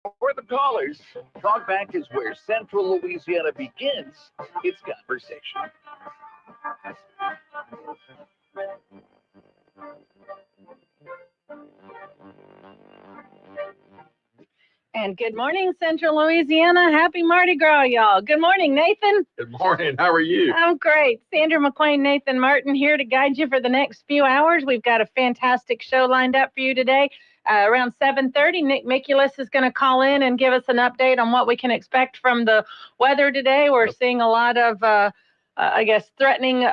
For the callers, Talkback is where Central Louisiana begins its conversation. And good morning, Central Louisiana. Happy Mardi Gras, y'all. Good morning, Nathan. Good morning. How are you? I'm great. Sandra McQueen, Nathan Martin here to guide you for the next few hours. We've got a fantastic show lined up for you today. Around 7:30, Nick Mikulus is going to call in and give us an update on what we can expect from the weather today. We're seeing a lot of, threatening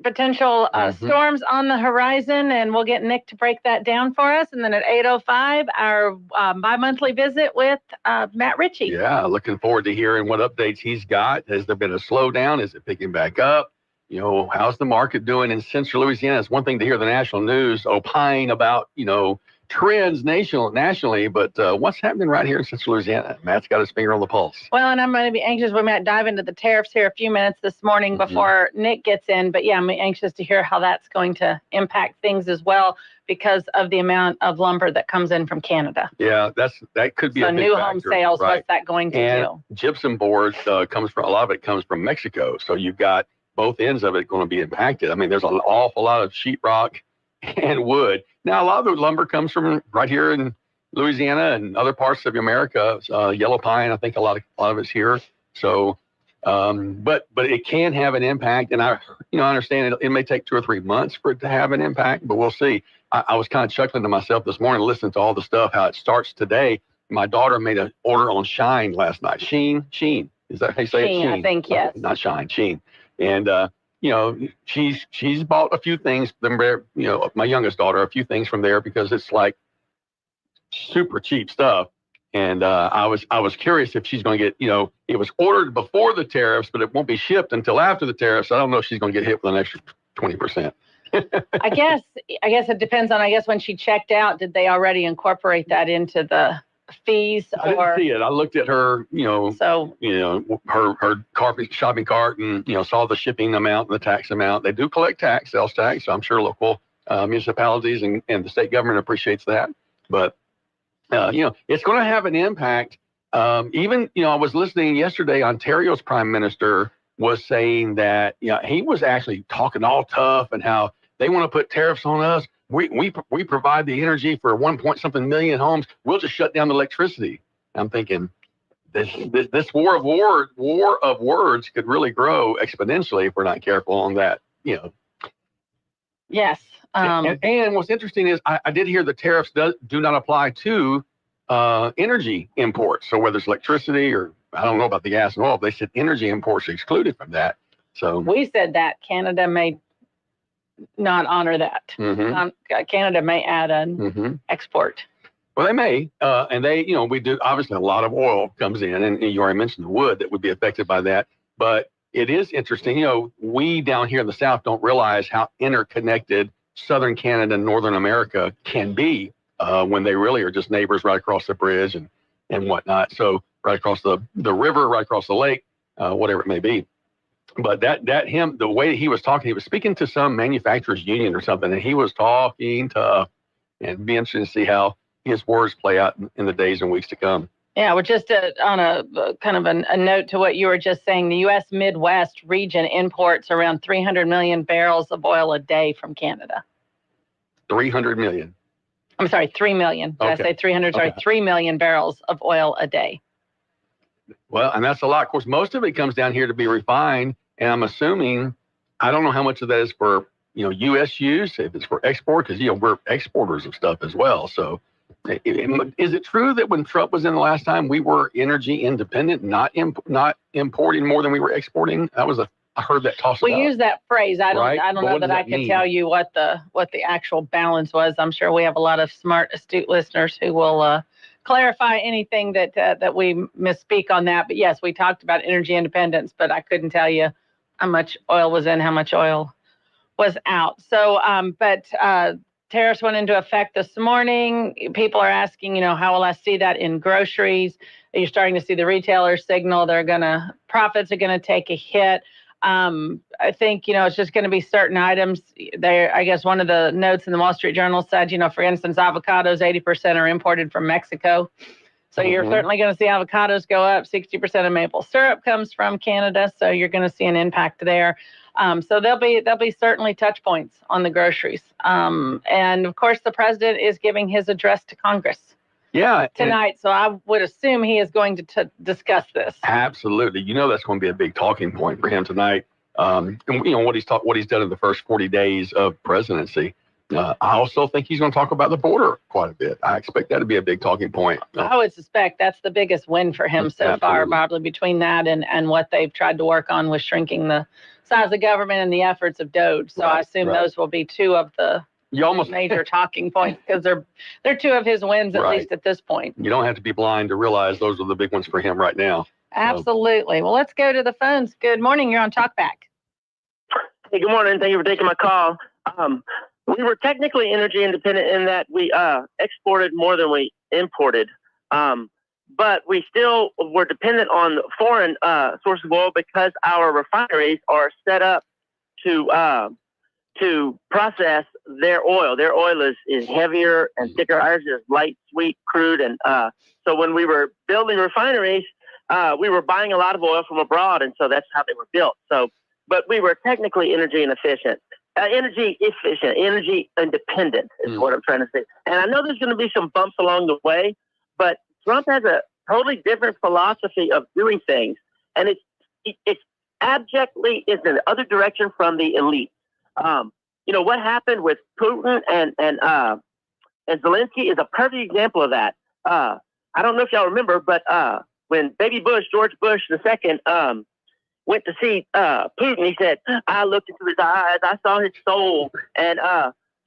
potential storms on the horizon, and we'll get Nick to break that down for us. And then at 8:05, our bi-monthly visit with Matt Ritchie. Yeah, looking forward to hearing what updates he's got. Has there been a slowdown? Is it picking back up? You know, how's the market doing in Central Louisiana? It's one thing to hear the national news opine about, trends nationally, but what's happening right here in Central Louisiana? Matt's got his finger on the pulse. Well, and I'm going to be anxious. We might dive into the tariffs here a few minutes this morning before Nick gets in. But yeah, I'm anxious to hear how that's going to impact things as well because of the amount of lumber that comes in from Canada. Yeah, that could be a big new factor. Home sales. Right. What's that going to do? Gypsum board comes from a lot of it comes from Mexico, so you've got both ends of it going to be impacted. I mean, there's an awful lot of sheetrock and wood. Now, a lot of the lumber comes from right here in Louisiana and other parts of America. Yellow pine, I think a lot of it's here. So, but it can have an impact, and I understand it may take 2 or 3 months for it to have an impact, but we'll see. I was kind of chuckling to myself this morning, listening to all the stuff, how it starts today. My daughter made an order on Shine last night. Sheen. Is that how you say it? Sheen, I think, yes. Not Shine, Sheen. And, she's bought a few things from there, my youngest daughter, a few things from there because it's like super cheap stuff. And I was curious if she's going to get, it was ordered before the tariffs, but it won't be shipped until after the tariffs. I don't know if she's going to get hit with an extra 20%. I guess it depends on, when she checked out, did they already incorporate that into the fees? I didn't see it. I looked at her, her shopping cart and, saw the shipping amount and the tax amount. They do collect sales tax. So I'm sure local municipalities and the state government appreciates that. But, it's going to have an impact. Even, I was listening yesterday, Ontario's prime minister was saying that, he was actually talking all tough and how they want to put tariffs on us. We provide the energy for 1 million homes. We'll just shut down the electricity. I'm thinking this war of words could really grow exponentially if we're not careful on that. Yes. And what's interesting is I did hear the tariffs do not apply to energy imports. So whether it's electricity or I don't know about the gas and oil, they said energy imports are excluded from that. So we said that Canada may not honor that. Canada may add an export. Well, they may, and they, we do. Obviously, a lot of oil comes in, and you already mentioned the wood that would be affected by that. But it is interesting. We down here in the South don't realize how interconnected Southern Canada and Northern America can be when they really are just neighbors right across the bridge and whatnot. So right across the river, right across the lake, whatever it may be. But the way he was talking, he was speaking to some manufacturers union or something, and he was talking tough. And it'd be interesting to see how his words play out in the days and weeks to come. Yeah, well, just on a kind of a note to what you were just saying, the U.S. Midwest region imports around 300 million barrels of oil a day from Canada. 300 million. I'm sorry, 3 million. Did I say 300? Sorry, 3 million barrels of oil a day. Well, and that's a lot. Of course, most of it comes down here to be refined. And I'm assuming, I don't know how much of that is for, U.S. use, if it's for export, because, we're exporters of stuff as well. So is it true that when Trump was in the last time, we were energy independent, not importing more than we were exporting? I heard that tossed We out. use that phrase. I don't know that I can mean? tell you what the actual balance was. I'm sure we have a lot of smart, astute listeners who will clarify anything that we misspeak on that. But yes, we talked about energy independence, but I couldn't tell you how much oil was in, how much oil was out. So, tariffs went into effect this morning. People are asking, how will I see that in groceries? You're starting to see the retailers signal profits are going to take a hit. I think, it's just going to be certain items there. I guess one of the notes in the Wall Street Journal said, for instance, avocados, 80% are imported from Mexico. So you're certainly going to see avocados go up. 60% of maple syrup comes from Canada, so you're going to see an impact there. So there'll be certainly touch points on the groceries. And of course, the president is giving his address to Congress. Tonight, so I would assume he is going to discuss this. Absolutely, that's going to be a big talking point for him tonight. And what he's done in the first 40 days of presidency. I also think he's going to talk about the border quite a bit. I expect that to be a big talking point. I would suspect that's the biggest win for him so far, probably between that and what they've tried to work on with shrinking the size of government and the efforts of DOGE. So I assume those will be two of the major talking points, because they're two of his wins, at least at this point. You don't have to be blind to realize those are the big ones for him right now. Absolutely. Well, let's go to the phones. Good morning. You're on Talkback. Hey, good morning. Thank you for taking my call. We were technically energy independent in that we exported more than we imported, but we still were dependent on foreign sources of oil because our refineries are set up to process their oil. Their oil is heavier and thicker. Ours is light, sweet, crude, and so when we were building refineries, we were buying a lot of oil from abroad, and so that's how they were built. So, but we were technically energy independent is what I'm trying to say. And I know there's going to be some bumps along the way, but Trump has a totally different philosophy of doing things. And it's abjectly is in the other direction from the elite. What happened with Putin and Zelensky is a perfect example of that. I don't know if y'all remember, but when baby Bush, George Bush II, went to see Putin, he said, I looked into his eyes, I saw his soul, and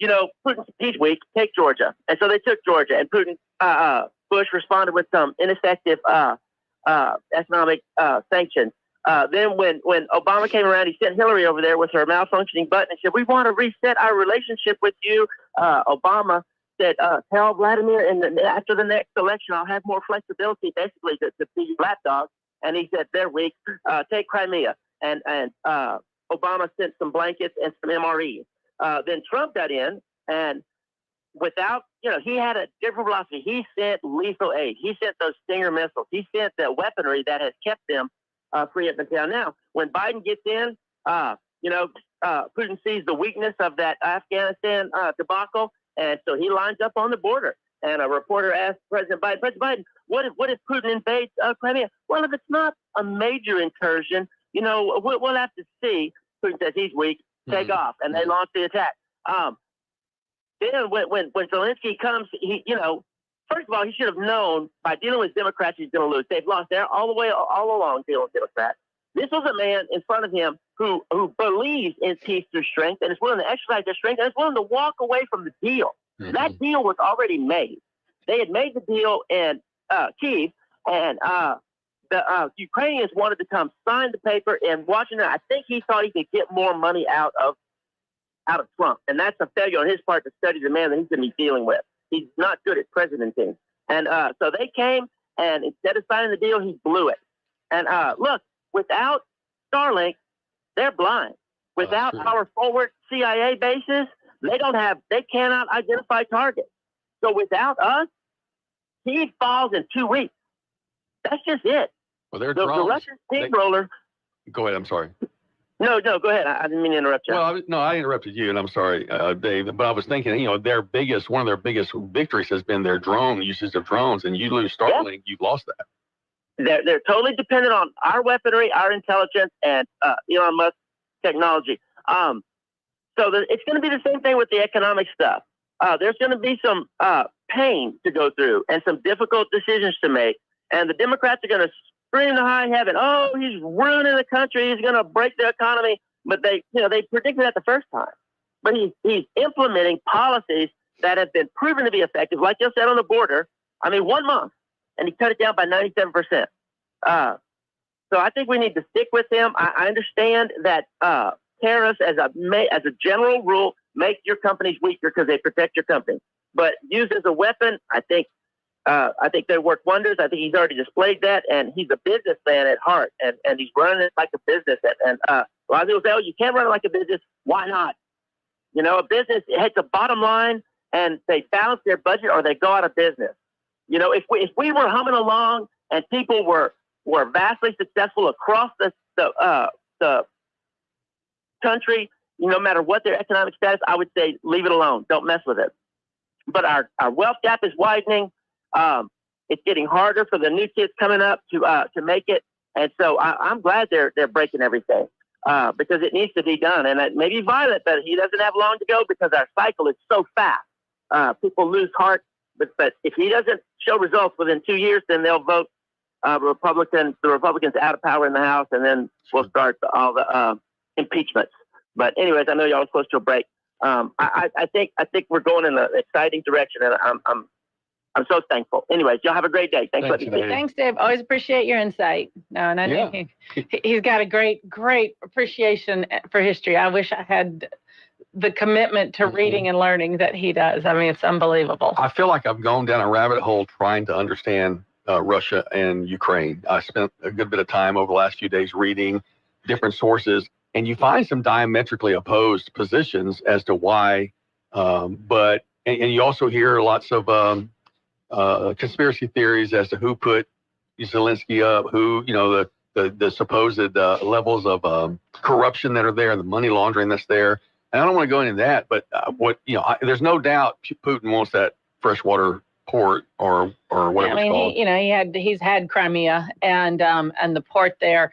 Putin's he's weak, take Georgia. And so they took Georgia, and Putin Bush responded with some ineffective economic sanctions. Then when Obama came around, he sent Hillary over there with her malfunctioning button and said, we want to reset our relationship with you. Obama said, tell Vladimir after the next election, I'll have more flexibility, basically, to be your lapdog. And he said, they're weak. Take Crimea. And Obama sent some blankets and some MREs. Then Trump got in, and without, he had a different philosophy. He sent lethal aid. He sent those Stinger missiles. He sent the weaponry that has kept them free up until now. When Biden gets in, Putin sees the weakness of that Afghanistan debacle, and so he lines up on the border. And a reporter asked President Biden, what if Putin invades Crimea? Well, if it's not a major incursion, we'll have to see. Putin says he's weak, take off, and they launch the attack. Then when Zelensky comes, first of all, he should have known by dealing with Democrats he's going to lose. They've lost there all along dealing with Democrats. This was a man in front of him who believes in peace through strength and is willing to exercise their strength and is willing to walk away from the deal. That deal was already made. They had made the deal in Kyiv, and the Ukrainians wanted to come sign the paper in Washington. I think he thought he could get more money out of Trump, and that's a failure on his part to study the man that he's going to be dealing with. He's not good at presidenting. And so they came, and instead of signing the deal, he blew it. And look, without Starlink, they're blind. Without our forward CIA bases, they cannot identify targets. So without us, he falls in 2 weeks. That's just it. Well, they're the Russian steamroller. Go ahead. I'm sorry. No, go ahead. I didn't mean to interrupt you. Well, I interrupted you, and I'm sorry, Dave. But I was thinking, one of their biggest victories has been their usage of drones, and you lose Starlink, you've lost that. They're totally dependent on our weaponry, our intelligence, and Elon Musk technology. So it's going to be the same thing with the economic stuff. There's going to be some pain to go through and some difficult decisions to make. And the Democrats are going to scream to high heaven, oh, he's ruining the country, he's going to break the economy. But they predicted that the first time. But he's implementing policies that have been proven to be effective, like you said on the border. 1 month, and he cut it down by 97%. So I think we need to stick with him. I understand that tariffs, as a general rule, make your companies weaker because they protect your company. But used as a weapon, I think they work wonders. I think he's already displayed that, and he's a businessman at heart, and he's running it like a business. And a lot of people say, oh, you can't run it like a business. Why not? A business hits a bottom line, and they balance their budget or they go out of business. You know, if we were humming along and people were vastly successful across the country, no matter what their economic status, I would say leave it alone. Don't mess with it. But our wealth gap is widening. It's getting harder for the new kids coming up to make it. And so I'm glad they're breaking everything because it needs to be done. And it may be violent, but he doesn't have long to go because our cycle is so fast. People lose heart. But if he doesn't show results within 2 years, then they'll vote the Republicans out of power in the House, and then we'll start all the impeachments. But anyways, I know y'all are close to a break. I think we're going in an exciting direction, and I'm so thankful. Anyways, y'all have a great day. Thanks, Dave. Thanks, Dave. Always appreciate your insight. No, and I know he's got a great appreciation for history. I wish I had the commitment to reading and learning that he does. I mean, it's unbelievable. I feel like I've gone down a rabbit hole trying to understand Russia and Ukraine. I spent a good bit of time over the last few days reading different sources, and you find some diametrically opposed positions as to why. But you also hear lots of conspiracy theories as to who put Zelensky up, who, you know, the supposed levels of corruption that are there, the money laundering that's there. And I don't want to go into that, but there's no doubt Putin wants that freshwater port or whatever it's called. He's had Crimea and the port there.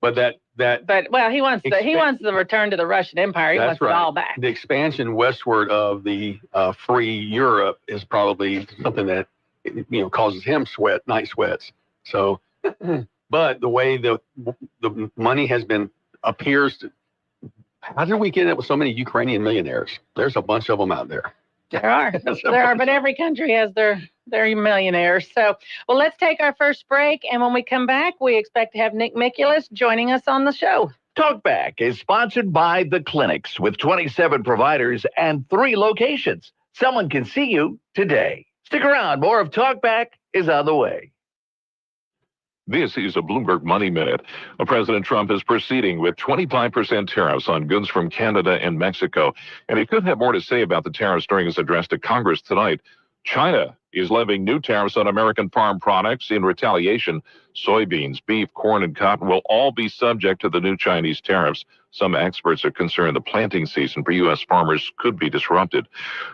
But he wants the return to the Russian Empire. He wants it all back. The expansion westward of the free Europe is probably something that causes him night sweats. So, but the way the money has been appears to. How did we get it with so many Ukrainian millionaires? There's a bunch of them out there. There are, but every country has their millionaires. So, well, let's take our first break, and when we come back, we expect to have Nick Mikulus joining us on the show. Talkback is sponsored by The Clinics with 27 providers and 3 locations. Someone can see you today. Stick around. More of Talkback is on the way. This is a Bloomberg Money Minute. President Trump is proceeding with 25% tariffs on goods from Canada and Mexico, and he could have more to say about the tariffs during his address to Congress tonight. China is levying new tariffs on American farm products in retaliation. Soybeans, beef, corn, and cotton will all be subject to the new Chinese tariffs. Some experts are concerned the planting season for U.S. farmers could be disrupted.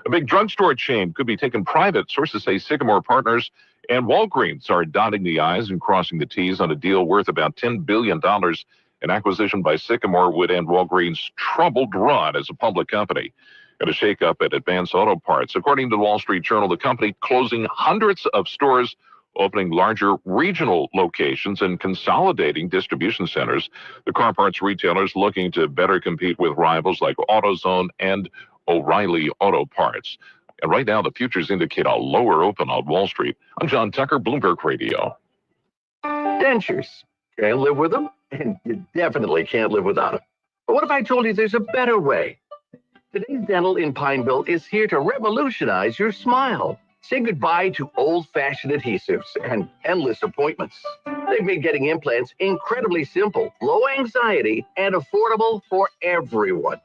A big drugstore chain could be taken private. Sources say Sycamore Partners and Walgreens are dotting the I's and crossing the T's on a deal worth about $10 billion. An acquisition by Sycamore would end Walgreens' troubled run as a public company. And a shakeup at Advance Auto Parts. According to the Wall Street Journal, the company closing hundreds of stores, opening larger regional locations, and consolidating distribution centers. The car parts retailers looking to better compete with rivals like AutoZone and O'Reilly Auto Parts. And right now, the futures indicate a lower open on Wall Street. I'm John Tucker, Bloomberg Radio. Dentures. Can't live with them, and you definitely can't live without them. But what if I told you there's a better way? Today's Dental in Pineville is here to revolutionize your smile. Say goodbye to old-fashioned adhesives and endless appointments. They've made getting implants incredibly simple, low anxiety, and affordable for everyone.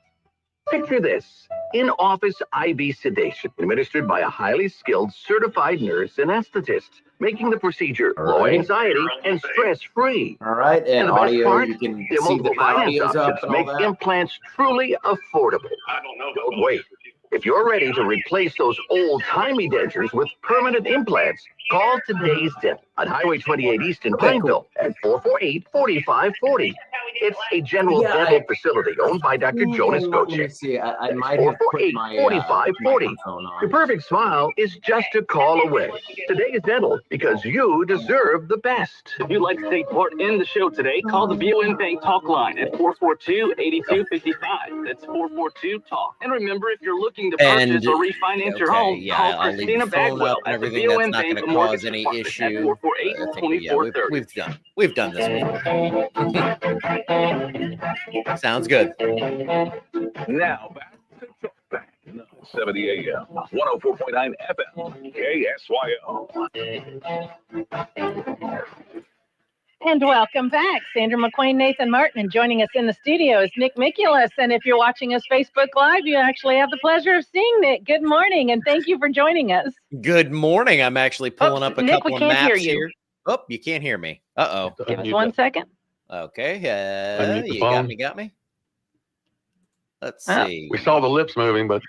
Picture this, in-office IV sedation administered by a highly skilled certified nurse anesthetist, making the procedure low anxiety and stress-free. All right, and the best audio, part, you can the see the finance audio's up options and all make that. implants truly affordable. Don't wait. If you're ready to replace those old-timey dentures with permanent implants, call Today's Dental on Highway 28 East in Pineville at 448-4540. It's a general dental facility owned by Dr. Jonas Let me Goche. see. I might have put my 448-4540. microphone on. Your perfect smile is just a call away. Today's Dental, because you deserve the best. If you'd like to take part in the show today, call the BOM Talkline at 442-8255. That's 442-TALK. And remember, if you're looking to purchase or refinance your home, call I'll leave Christina the phone Bagwell up and at the everything. That's BOM not going Bank to Mortgage cause any Department issue. at 448-2430. We've done this before. Sounds good. Now back to Talkback, 970 AM, 104.9 FM, KSYO. And welcome back. Sandra McQueen, Nathan Martin, and joining us in the studio is Nick Mikulus. And if you're watching us Facebook Live, you actually have the pleasure of seeing Nick. Good morning, and thank you for joining us. Good morning. I'm actually pulling up a Nick, couple we of can't maps hear you. here. Oh, you can't hear me. Uh-oh. Give us 1 second. Okay. Unmute the You phone. got me? Let's Oh. see. We saw the lips moving, but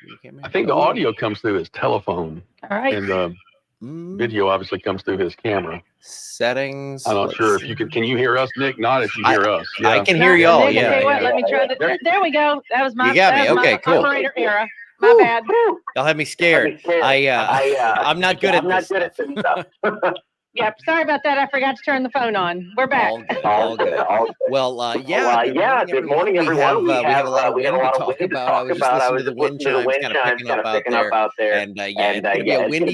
I think the audio comes through his telephone. All right. And the video obviously comes through his camera. Settings. I'm not sure if you can you hear us, Nick? Not if you hear us. Yeah. I can hear y'all. Nick, Yeah. tell you what, let me try that. There we go. That was my, You got me. that was Okay, my cool. operator error. My bad. Y'all had me scared. I'm not good at this stuff. Yep. Sorry about that. I forgot to turn the phone on. We're back. All good. Well, good morning, everyone. We have a lot of wind to talk about. I was just listening to the wind chimes kind of picking up out there. And it's going to be a windy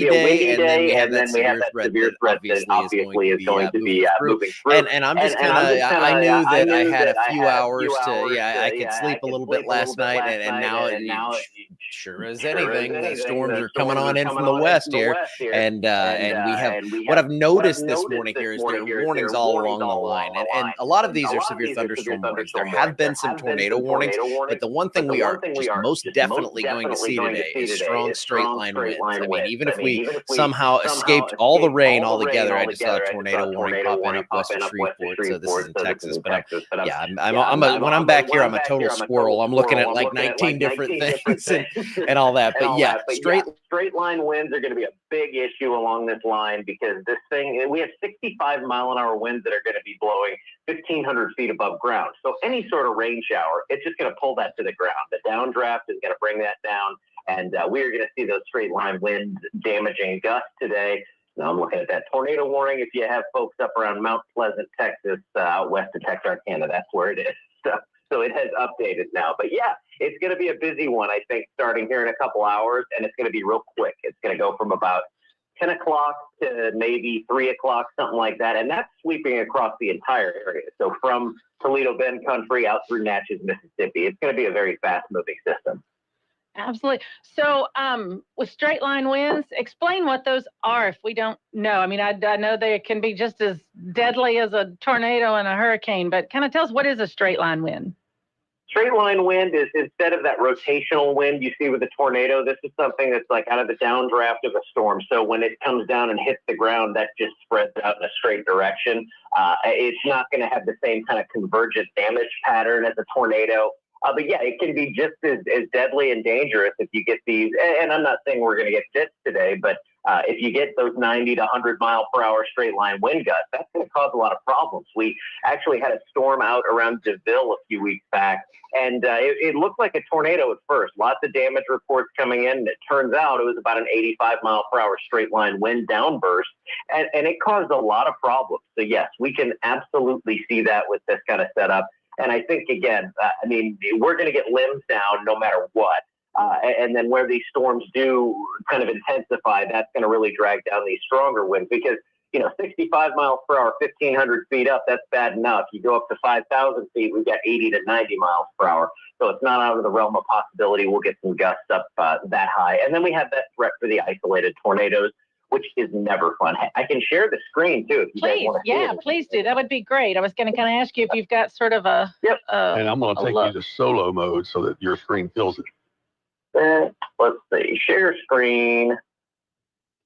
day. And then we have that severe threat that obviously is going to be moving through. And I'm just kind of, I knew that I had a few hours to, I could sleep a little bit last night. And now, sure as anything, the storms are coming on in from the west here. And we have, what I've noticed this morning here is there are warnings all along the line. And a lot of these are severe thunderstorm warnings. There have been some tornado warnings, but the one thing we are just most definitely going to see today is strong straight line winds. I mean, even if we somehow escaped all the rain altogether, I just saw a tornado warning pop in up west of Shreveport. So this is in Texas. But when I'm back here, I'm a total squirrel. I'm looking at like 19 different things and all that. But yeah, straight line winds are going to be a big issue along this line because this thing, we have 65-mile-an-hour winds that are going to be blowing 1,500 feet above ground. So any sort of rain shower, it's just going to pull that to the ground. The downdraft is going to bring that down, and we're going to see those straight line winds damaging gusts today. Now I'm looking at that tornado warning. If you have folks up around Mount Pleasant, Texas, out west of Texarkana, that's where it is. So it has updated now. But yeah, it's going to be a busy one, I think, starting here in a couple hours, and it's going to be real quick. It's going to go from about 10 o'clock to maybe 3 o'clock, something like that. And that's sweeping across the entire area. So from Toledo Bend country out through Natchez, Mississippi, it's going to be a very fast moving system. Absolutely. So with straight line winds, explain what those are if we don't know. I mean, I know they can be just as deadly as a tornado and a hurricane, but kind of tell us, what is a straight line wind? Straight line wind is, instead of that rotational wind you see with a tornado, this is something that's like out of the downdraft of a storm. So when it comes down and hits the ground, that just spreads out in a straight direction. It's not going to have the same kind of convergent damage pattern as a tornado. But yeah, it can be just as deadly and dangerous if you get these. And I'm not saying we're going to get fits today, but if you get those 90 to 100 mile per hour straight line wind gusts, that's going to cause a lot of problems. We actually had a storm out around DeVille a few weeks back, and it looked like a tornado at first. Lots of damage reports coming in. And it turns out it was about an 85 mile per hour straight line wind downburst, and it caused a lot of problems. So yes, we can absolutely see that with this kind of setup. And I think, again, I mean, we're going to get limbs down no matter what. And then where these storms do kind of intensify, that's going to really drag down these stronger winds because, 65 miles per hour, 1,500 feet up, that's bad enough. You go up to 5,000 feet, we've got 80 to 90 miles per hour. So it's not out of the realm of possibility we'll get some gusts up that high. And then we have that threat for the isolated tornadoes, which is never fun. I can share the screen too. If you guys want to see it. Please do. That would be great. I was going to kind of ask you if you've got sort of a. Yep. And I'm going to take you to solo mode so that your screen fills it. Let's see. Share screen.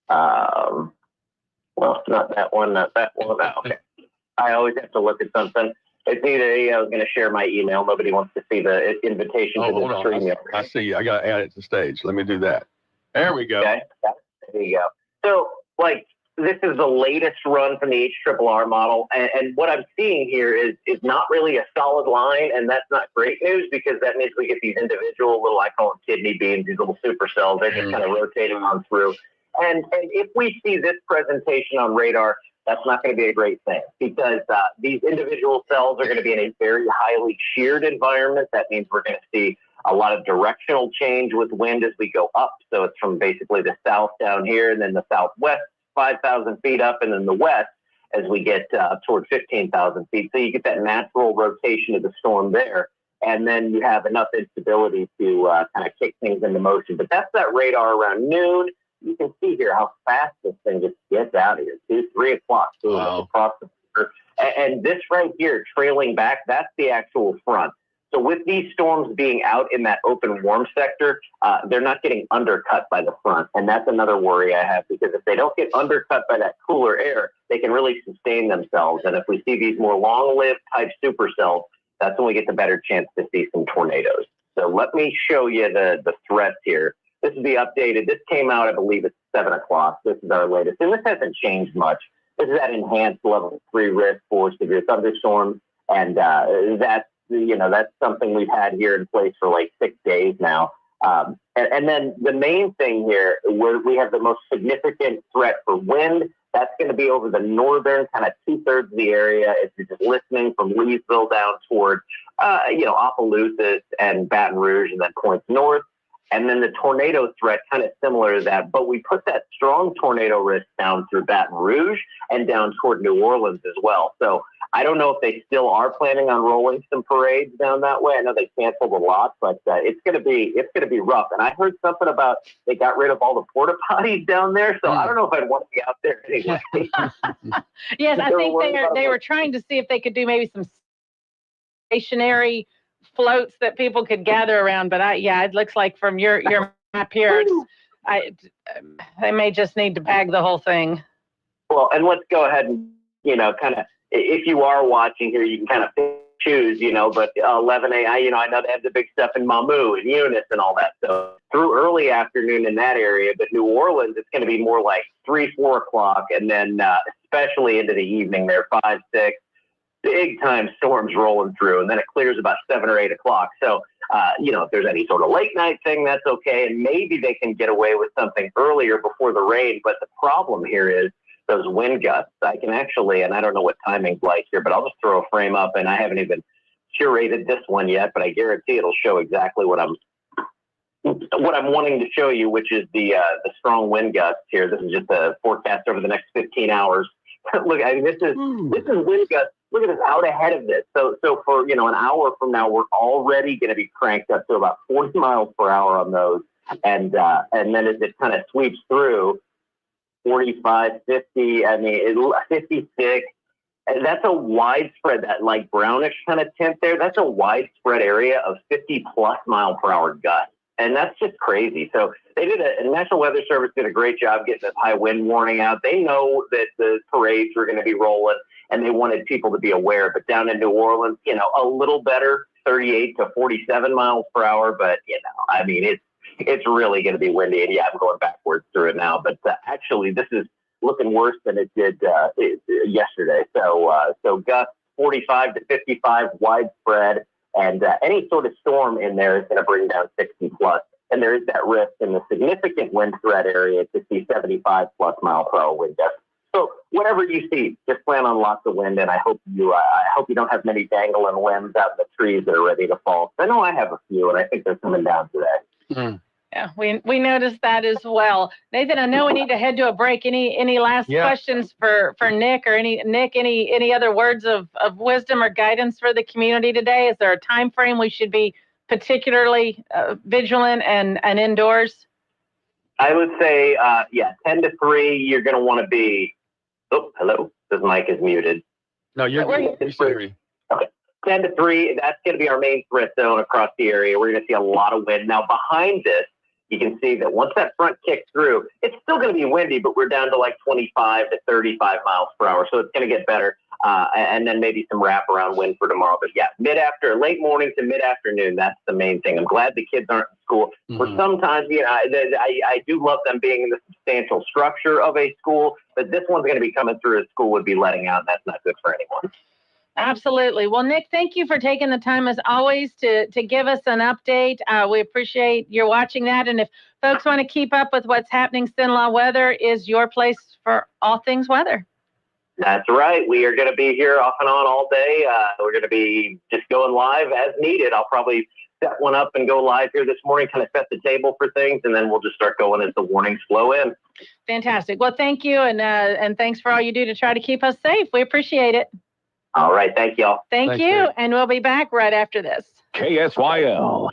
Well, not that one. Not that one. No, okay. I always have to look at something. It's either I was going to share my email. Nobody wants to see the invitation to the screen. I see you. I got to add it to stage. Let me do that. There we go. Okay. There you go. So, this is the latest run from the HRRR model, and what I'm seeing here is not really a solid line, and that's not great news because that means we get these individual little, I call them kidney beans, these little supercells. They're just kind of rotating on through. And if we see this presentation on radar, that's not going to be a great thing because these individual cells are going to be in a very highly sheared environment. That means we're going to see a lot of directional change with wind as we go up. So it's from basically the south down here and then the southwest 5,000 feet up and then the west as we get up toward 15,000 feet. So you get that natural rotation of the storm there. And then you have enough instability to kind of kick things into motion. But that's that radar around noon. You can see here how fast this thing just gets out of here. 2, 3 o'clock across the border. And this right here, trailing back, that's the actual front. So with these storms being out in that open warm sector, they're not getting undercut by the front. And that's another worry I have, because if they don't get undercut by that cooler air, they can really sustain themselves. And if we see these more long-lived type supercells, that's when we get the better chance to see some tornadoes. So let me show you the threats here. This is the updated. This came out, I believe, at 7 o'clock. This is our latest. And this hasn't changed much. This is at enhanced level 3 risk for severe thunderstorms. And that's something we've had here in place for like 6 days now. And then the main thing here, where we have the most significant threat for wind, that's going to be over the northern kind of 2/3 of the area. If you're just listening from Leesville down toward, Opelousas and Baton Rouge, and then points north. And then the tornado threat, kind of similar to that, but we put that strong tornado risk down through Baton Rouge and down toward New Orleans as well. So I don't know if they still are planning on rolling some parades down that way. I know they canceled a lot, but it's going to be rough. And I heard something about they got rid of all the porta potties down there, so I don't know if I'd want to be out there anyway. Yes, I think they were trying to see if they could do maybe some stationary floats that people could gather around, but it looks like from your map here, they may just need to bag the whole thing. Well, and let's go ahead and kind of, if you are watching here, you can kind of choose, but 11 a.m. I know they have the big stuff in Mamou and Eunice and all that. So through early afternoon in that area, but New Orleans, it's going to be more like 3, 4 o'clock, and then especially into the evening there, 5, 6. Big time storms rolling through, and then it clears about 7 or 8 o'clock. So, if there's any sort of late night thing, that's okay. And maybe they can get away with something earlier before the rain. But the problem here is those wind gusts. I can actually, and I don't know what timing's like here, but I'll just throw a frame up, and I haven't even curated this one yet, but I guarantee it'll show exactly what I'm wanting to show you, which is the strong wind gusts here. This is just a forecast over the next 15 hours. Look, this is wind gusts. Look at this, out ahead of this. So for, an hour from now, we're already going to be cranked up to about 40 miles per hour on those. And then as it kind of sweeps through 45, 50, 56, and that's a widespread, that like brownish kind of tint there. That's a widespread area of 50 plus mile per hour gusts. And that's just crazy. So they the National Weather Service did a great job getting this high wind warning out. They know that the parades were going to be rolling, and they wanted people to be aware. But down in New Orleans, a little better, 38 to 47 miles per hour. But, it's really going to be windy. And I'm going backwards through it now. But actually, this is looking worse than it did yesterday. So gusts 45 to 55 widespread. And any sort of storm in there is going to bring down 60 plus. And there is that risk in the significant wind threat area to see 75 plus mile per hour wind gusts. So whatever you see, just plan on lots of wind. And I hope you don't have many dangling limbs out in the trees that are ready to fall. I know I have a few, and I think they're coming down today. Mm. Yeah, we noticed that as well. Nathan, I know we need to head to a break. Any last questions for Nick, or any other words of wisdom or guidance for the community today? Is there a time frame we should be particularly vigilant and indoors? I would say, 10 to 3, you're going to want to be. Oh, hello. This mic is muted. No, you're good. Okay. 10 to 3, that's going to be our main threat zone across the area. We're going to see a lot of wind. Now, behind this, you can see that once that front kicks through, it's still going to be windy, but we're down to like 25 to 35 miles per hour. So it's going to get better. And then maybe some wraparound wind for tomorrow. But late morning to mid-afternoon, that's the main thing. I'm glad the kids aren't in school. Mm-hmm. For sometimes, I do love them being in the substantial structure of a school, but this one's going to be coming through as school would be letting out, and that's not good for anyone. Absolutely. Well, Nick, thank you for taking the time, as always, to give us an update. We appreciate your watching that. And if folks want to keep up with what's happening, Stenlaw Weather is your place for all things weather. That's right. We are going to be here off and on all day. We're going to be just going live as needed. I'll probably set one up and go live here this morning, kind of set the table for things, and then we'll just start going as the warnings flow in. Fantastic. Well, thank you, and thanks for all you do to try to keep us safe. We appreciate it. All right. Thank y'all. Thank you. And we'll be back right after this. KSYL.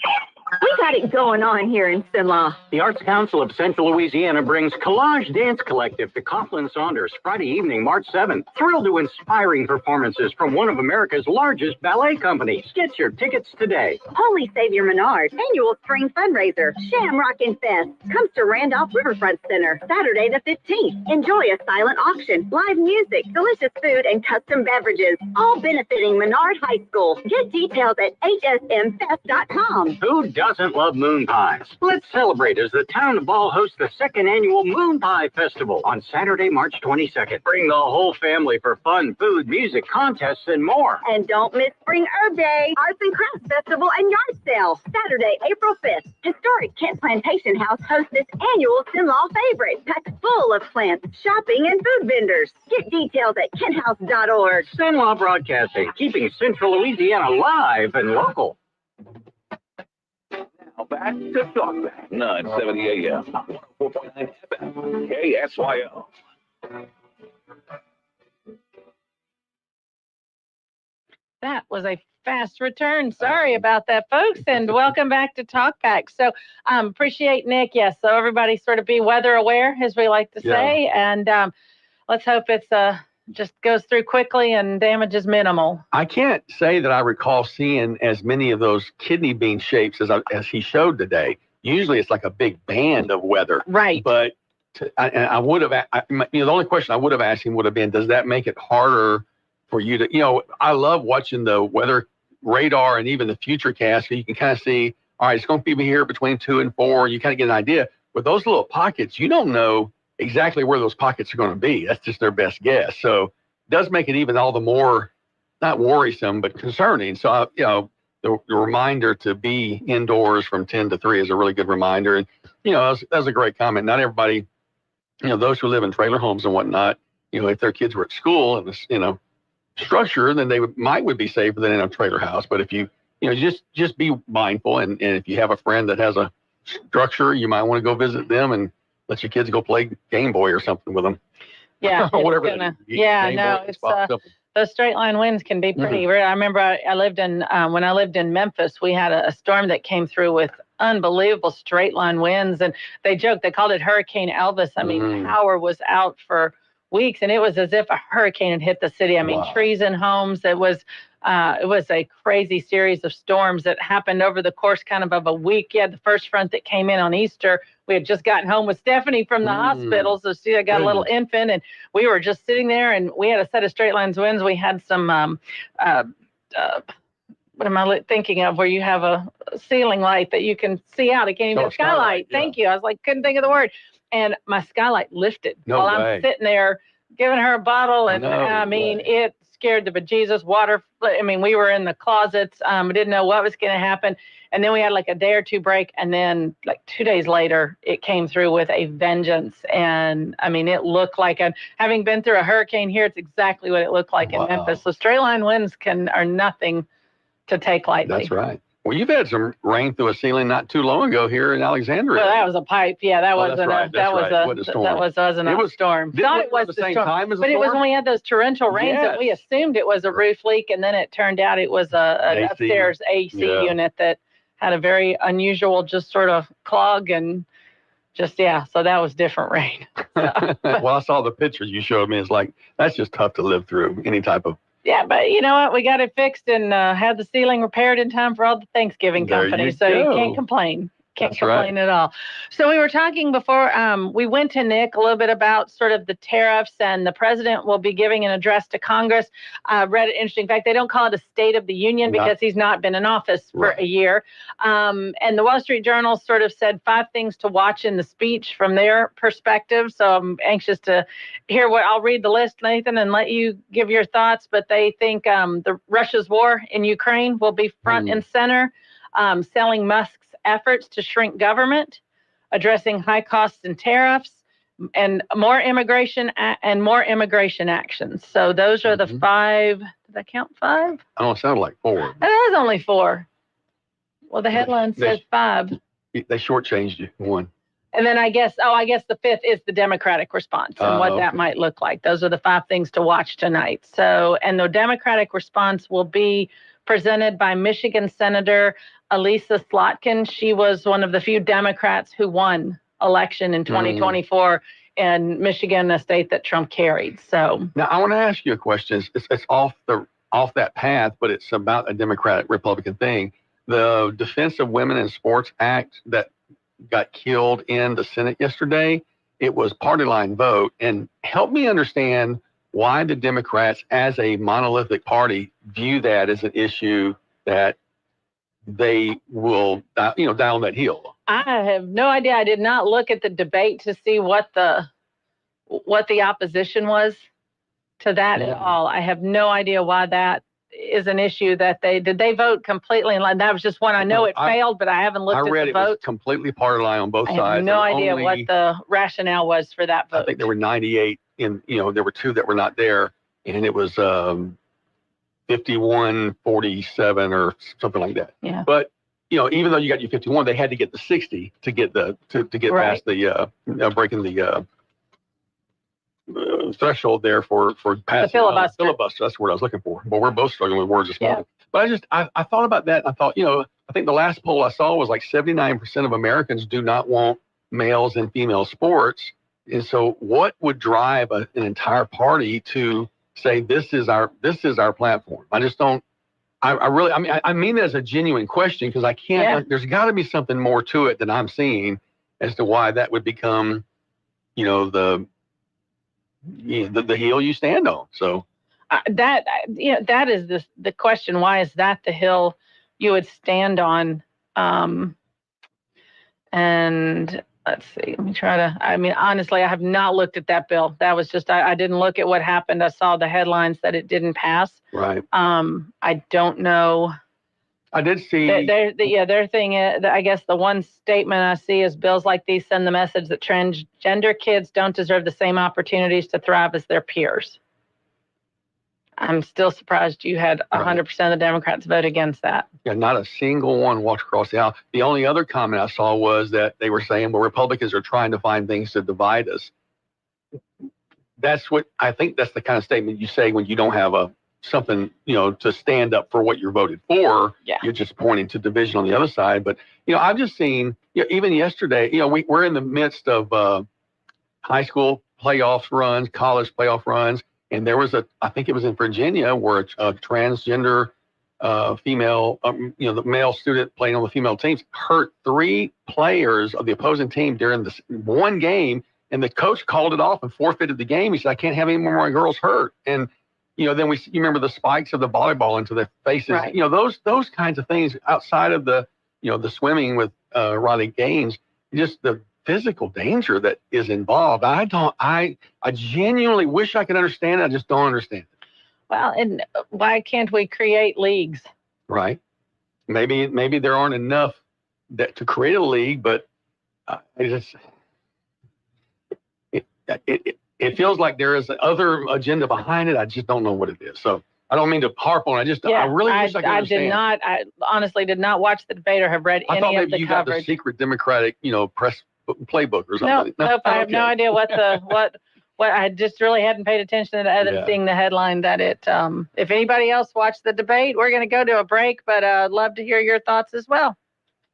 We got it going on here in Cenla. The Arts Council of Central Louisiana brings Collage Dance Collective to Coughlin Saunders Friday evening, March 7th. Thrilled to inspiring performances from one of America's largest ballet companies. Get your tickets today. Holy Savior Menard, annual spring fundraiser, Shamrockin' Fest, comes to Randolph Riverfront Center, Saturday the 15th. Enjoy a silent auction, live music, delicious food, and custom beverages, all benefiting Menard High School. Get details at hsmfest.com. Who doesn't love moon pies? Let's celebrate as the town of Ball hosts the second annual Moon Pie Festival on Saturday, March 22nd. Bring the whole family for fun, food, music, contests, and more. And don't miss Spring Herb Day, Arts and Crafts Festival, and Yard Sale, Saturday, April 5th. Historic Kent Plantation House hosts this annual Cenla favorite, packed full of plants, shopping, and food vendors. Get details at kenthouse.org. Cenla Broadcasting, keeping Central Louisiana live and local. Now back to Talkback, 970 AM, 104.9 FM, KSYO. That was a fast return. Sorry about that, folks, and welcome back to Talkback. So appreciate Nick. Yes, so everybody sort of be weather aware, as we like to say, and let's hope it's just goes through quickly and damage is minimal. I can't say that I recall seeing as many of those kidney bean shapes as he showed today. Usually it's like a big band of weather. Right. But I would have, the only question I would have asked him would have been, does that make it harder for you to, I love watching the weather radar and even the futurecast, so you can kind of see, all right, it's going to be here between 2 and 4. You kind of get an idea. With those little pockets, you don't know exactly where those pockets are going to be. That's just their best guess. So it does make it even all the more, not worrisome, but concerning. So, the reminder to be indoors from 10 to 3 is a really good reminder. And, that was a great comment. Not everybody, those who live in trailer homes and whatnot, if their kids were at school and this, structure, then they would be safer than in a trailer house. But if you, just be mindful. And if you have a friend that has a structure, you might want to go visit them and let your kids go play Game Boy or something with them. Yeah. Or whatever. It's those straight line winds can be pretty rare. I remember I lived in, when I lived in Memphis, we had a storm that came through with unbelievable straight line winds, and they called it Hurricane Elvis. I mean, power was out for weeks, and it was as if a hurricane had hit the city. I mean, trees and homes. It was a crazy series of storms that happened over the course kind of a week. You had the first front that came in on Easter. We had just gotten home with Stephanie from the hospital, so she got a little infant, and we were just sitting there, and we had a set of straight lines winds. We had some what am I thinking of, where you have a ceiling light that you can see out. I can't even skylight. Thank you. I was like, couldn't think of the word. And my skylight lifted while I'm sitting there giving her a bottle. And it scared the bejesus. Water. I mean, we were in the closets. We didn't know what was going to happen. And then we had like a day or two break. And then like 2 days later, it came through with a vengeance. And I mean, it looked like, having been through a hurricane here, it's exactly what it looked like in Memphis. So straight line winds are nothing to take lightly. That's right. Well, you've had some rain through a ceiling not too long ago here in Alexandria. Well, that was a pipe. Yeah, that wasn't a storm. Thought it was the same time as a storm? But it was when we had those torrential rains that we assumed it was a roof leak, and then it turned out it was an upstairs AC unit that had a very unusual just sort of clog and so that was different rain. Well, I saw the pictures you showed me. It's like, that's just tough to live through, any type of. Yeah, but you know what? We got it fixed and had the ceiling repaired in time for all the Thanksgiving companies. So you can't complain. Can't complain at all. So we were talking before we went to Nick a little bit about sort of the tariffs, and the president will be giving an address to Congress. Read an interesting fact. They don't call it a State of the Union because he's not been in office for a year. And the Wall Street Journal sort of said 5 things to watch in the speech from their perspective. So I'm anxious to hear I'll read the list, Nathan, and let you give your thoughts. But they think the Russia's war in Ukraine will be front and center, selling Musk's efforts to shrink government, addressing high costs and tariffs, and more immigration actions. So those are the 5. Did I count 5? Oh, it sounded like 4. It was only 4. Well, the headline says 5. They shortchanged you 1. And then I guess the 5th is the Democratic response and what that might look like. Those are the 5 things to watch tonight. So, and the Democratic response will be presented by Michigan Senator Elisa Slotkin. She was one of the few Democrats who won election in 2024 in Michigan, a state that Trump carried. So now I want to ask you a question. It's off that path, but it's about a Democratic Republican thing. The Defense of Women in Sports Act that got killed in the Senate yesterday, it was party line vote. And help me understand why the Democrats, as a monolithic party, view that as an issue that they will, die on that hill. I have no idea. I did not look at the debate to see what the opposition was to that at all. I have no idea why that is an issue that did they vote completely in line? That was just one. I know it failed, but I haven't looked at the vote. I read it was completely party line on both sides. I have no idea what the rationale was for that vote. I think there were 98 there were 2 that were not there, and it was 51-47 or something like that. Yeah. But even though you got your 51, they had to get the 60 to get to get past the breaking the threshold there for passing the filibuster. That's the word I was looking for. But we're both struggling with words this morning. But I thought about that. And I thought, I think the last poll I saw was like 79% of Americans do not want males and female sports. And so what would drive an entire party to say this is our platform? I just don't. I mean that as a genuine question, because I can't. There's got to be something more to it than I'm seeing as to why that would become, the hill you stand on. So that is the question. Why is that the hill you would stand on? And let's see. Let me try to. Honestly, I have not looked at that bill. That was just I didn't look at what happened. I saw the headlines that it didn't pass. Right. I don't know. I did see. Their thing is, I guess the one statement I see is bills like these send the message that transgender kids don't deserve the same opportunities to thrive as their peers. I'm still surprised you had 100% of the Democrats vote against that. Yeah, not a single one walked across the aisle. The only other comment I saw was that they were saying, well, Republicans are trying to find things to divide us. That's what I think that's the kind of statement you say when you don't have something, to stand up for what you're voted for. Yeah. You're just pointing to division on the other side. But, I've just seen, even yesterday, we're in the midst of high school playoff runs, college playoff runs. And there was I think it was in Virginia, where a transgender female, the male student playing on the female teams hurt 3 players of the opposing team during this one game. And the coach called it off and forfeited the game. He said, I can't have any more of my girls hurt. And, then you remember the spikes of the volleyball into their faces. Right. Those kinds of things outside of the swimming with Riley Gaines, just the physical danger that is involved. I genuinely wish I could understand it. I just don't understand it. Well, and why can't we create leagues? Right. Maybe there aren't enough to create a league, but it feels like there is other agenda behind it. I just don't know what it is. So I don't mean to harp on it. I really wish I could understand. I honestly did not watch the debate or have read any of the coverage. I thought maybe you got the secret Democratic, press playbook or something. Nope, I have no idea what I just really hadn't paid attention to other than seeing the headline that it, if anybody else watched the debate, we're going to go to a break, but I'd love to hear your thoughts as well.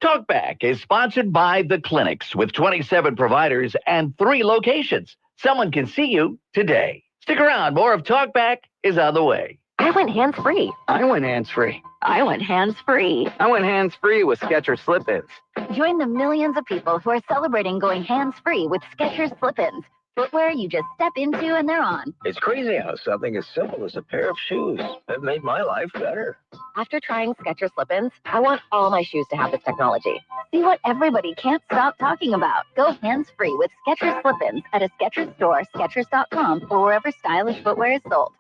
Talkback is sponsored by The Clinics with 27 providers and 3 locations. Someone can see you today. Stick around. More of Talkback is on the way. I went hands-free. I went hands-free. I went hands-free. I went hands-free with Skechers Slip-ins. Join the millions of people who are celebrating going hands-free with Skechers Slip-ins. Footwear you just step into and they're on. It's crazy how something as simple as a pair of shoes have made my life better. After trying Skechers Slip-ins, I want all my shoes to have this technology. See what everybody can't stop talking about. Go hands-free with Skechers Slip-ins at a Skechers store, Skechers.com, or wherever stylish footwear is sold.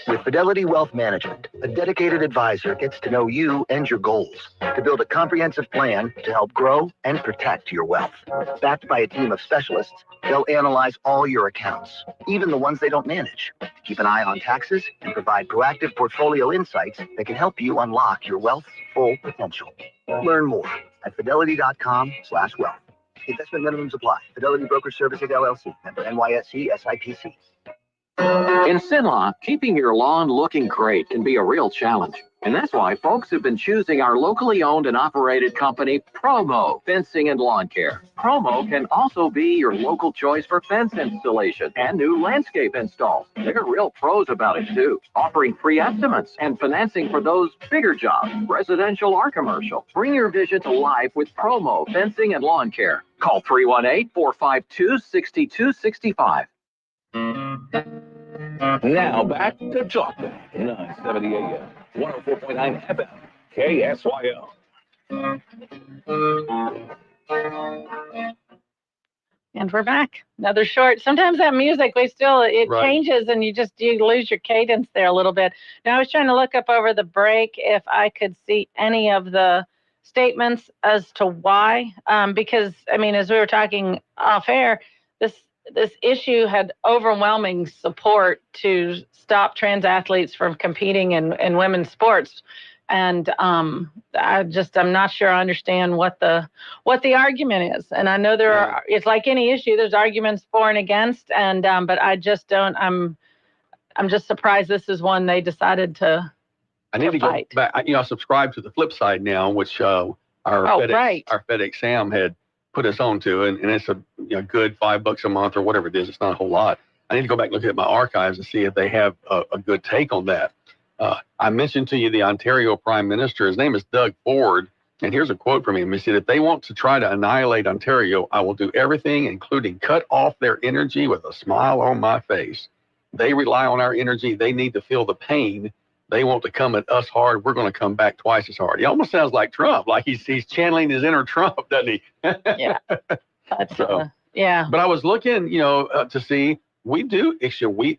With Fidelity Wealth Management, a dedicated advisor gets to know you and your goals to build a comprehensive plan to help grow and protect your wealth. Backed by a team of specialists, they'll analyze all your accounts, even the ones they don't manage, to keep an eye on taxes and provide proactive portfolio insights that can help you unlock your wealth's full potential. Learn more at fidelity.com/wealth. Investment minimums apply. Fidelity Broker Services, LLC, member NYSE, SIPC. In Sinlaw, keeping your lawn looking great can be a real challenge. And that's why folks have been choosing our locally owned and operated company, Promo Fencing and Lawn Care. Promo can also be your local choice for fence installation and new landscape installs. They're real pros about it too, offering free estimates and financing for those bigger jobs, residential or commercial. Bring your vision to life with Promo Fencing and Lawn Care. Call 318-452-6265. Now back to Talkback, 970 AM, 104.9 FM, KSYO. And we're back. Another short. Sometimes that music, it Right. changes and you lose your cadence there a little bit. Now, I was trying to look up over the break if I could see any of the statements as to why, because, I mean, as we were talking off air, this issue had overwhelming support to stop trans athletes from competing in women's sports. And I'm not sure I understand what the argument is. And I know it's like any issue, there's arguments for and against. And but I just don't. I'm just surprised this is one they decided to. I need to go back. I subscribe to the Flip Side now, which our FedEx Sam had put us on to, and it's a good $5 a month or whatever it is. It's not a whole lot. I need to go back and look at my archives and see if they have a good take on that. I mentioned to you the Ontario Prime Minister. His name is Doug Ford, and here's a quote from him. He said, "If they want to try to annihilate Ontario, I will do everything, including cut off their energy with a smile on my face. They rely on our energy. They need to feel the pain. They want to come at us hard. We're going to come back twice as hard." He almost sounds like Trump, like he's channeling his inner Trump, doesn't he? Yeah. Yeah. But I was looking, to see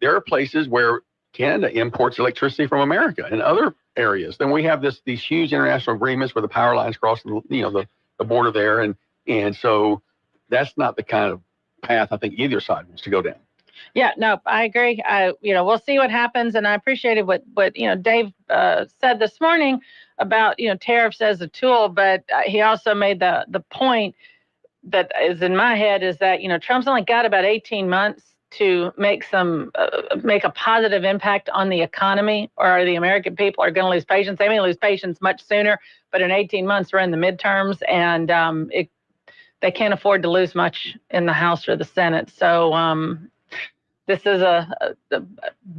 there are places where Canada imports electricity from America and other areas. Then we have these huge international agreements where the power lines cross the border there, and so that's not the kind of path I think either side wants to go down. Yeah, no, I agree. We'll see what happens, and I appreciated what Dave said this morning about tariffs as a tool, but he also made the point that is in my head is that Trump's only got about 18 months to make a positive impact on the economy, or the American people are going to lose patience. They may lose patience much sooner, but in 18 months we're in the midterms, and they can't afford to lose much in the House or the Senate. So this is a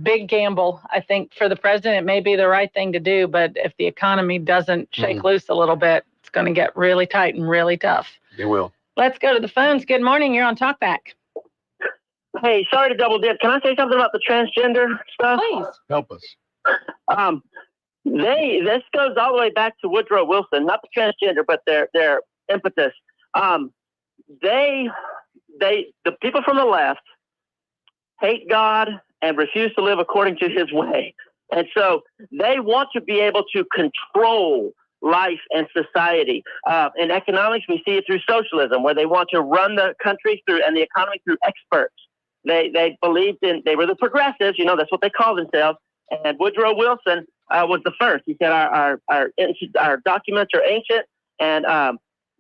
big gamble, I think, for the president. It may be the right thing to do, but if the economy doesn't shake loose a little bit, it's going to get really tight and really tough. It will. Let's go to the phones. Good morning. You're on Talkback. Hey, sorry to double dip. Can I say something about the transgender stuff? Please. Help us. This goes all the way back to Woodrow Wilson, not the transgender, but their impetus. The people from the left hate God and refuse to live according to his way. And so they want to be able to control life and society. In economics, we see it through socialism, where they want to run the country through and the economy through experts. They believed they were the progressives, that's what they call themselves. And Woodrow Wilson was the first. He said our documents are ancient, and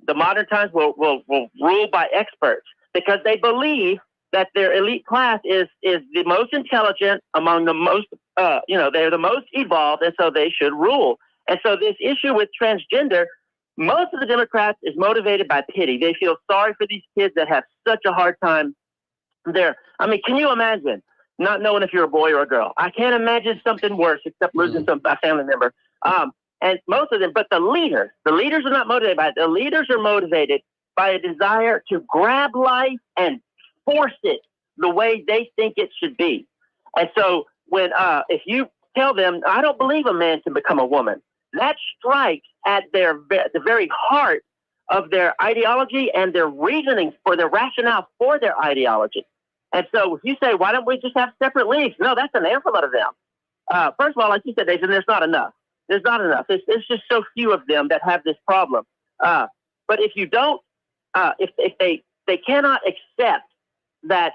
the modern times will rule by experts, because they believe that their elite class is the most intelligent among the most, they're the most evolved, and so they should rule. And so this issue with transgender, most of the Democrats is motivated by pity. They feel sorry for these kids that have such a hard time there. I mean, can you imagine not knowing if you're a boy or a girl? I can't imagine something worse except losing a family member. And most of them, but the leaders are not motivated by it. The leaders are motivated by a desire to grab life and force it the way they think it should be. And so when if you tell them, I don't believe a man can become a woman, that strikes at the very heart of their ideology and their reasoning for their rationale for their ideology. And so if you say, why don't we just have separate leagues? No, that's anathema to them. First of all, like you said, Nathan, there's not enough. There's not enough. It's just so few of them that have this problem. But if you don't, if they cannot accept that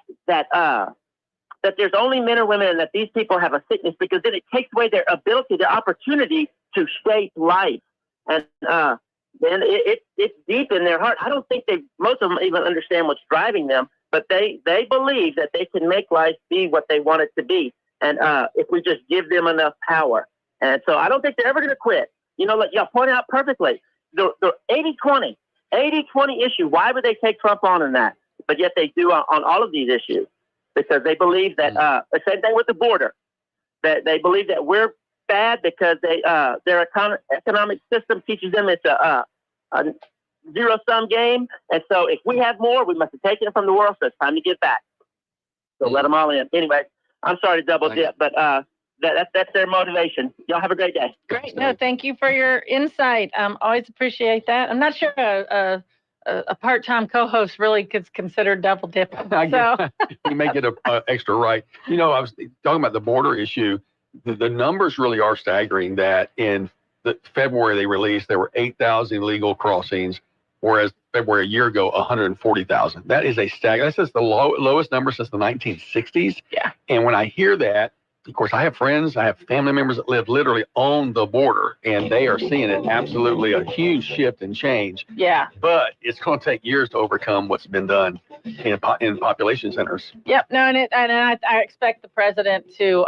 there's only men or women and that these people have a sickness, because then it takes away their ability, their opportunity to shape life. And then it's deep in their heart. I don't think most of them even understand what's driving them, but they believe that they can make life be what they want it to be. And if we just give them enough power. And so I don't think they're ever going to quit. You know, like y'all point out perfectly, the 80-20 issue, why would they take Trump on in that? But yet they do on all of these issues, because they believe that the same thing with the border, that they believe that we're bad because their economic system teaches them it's a zero-sum game. And so if we have more, we must have taken it from the world, so it's time to give back. So let them all in. Anyway, I'm sorry to double dip, but that's their motivation. Y'all have a great day. Great. No, thank you for your insight. Always appreciate that. I'm not sure a part-time co-host really gets considered double dipping. So You make it a extra right. You know, I was talking about the border issue. The numbers really are staggering. That in February they released there were 8,000 illegal crossings, whereas February a year ago 140,000. That is a stagger. That's just the lowest number since the 1960s. Yeah. And when I hear that, of course, I have friends, I have family members that live literally on the border, and they are seeing it absolutely a huge shift and change. Yeah. But it's going to take years to overcome what's been done in population centers. Yep. No, and I expect the president to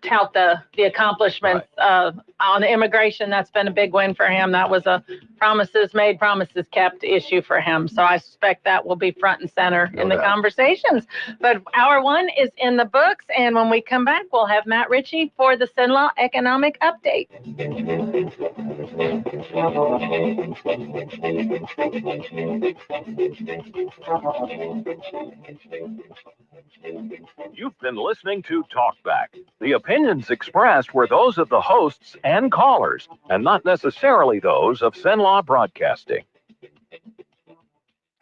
tout the accomplishments on the immigration. That's been a big win for him. That was a promises made, promises kept issue for him. So I suspect that will be front and center in the conversations. But hour one is in the books, and when we come back, we'll have Matt Ritchie for the Cenla Economic Update. You've been listening to Talkback. The opinions expressed were those of the hosts and callers, and not necessarily those of Cenla Broadcasting.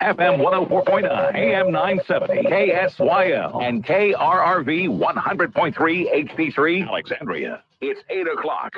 FM 104.9, AM 970, KSYL, and KRRV 100.3 HD3, Alexandria. It's 8 o'clock.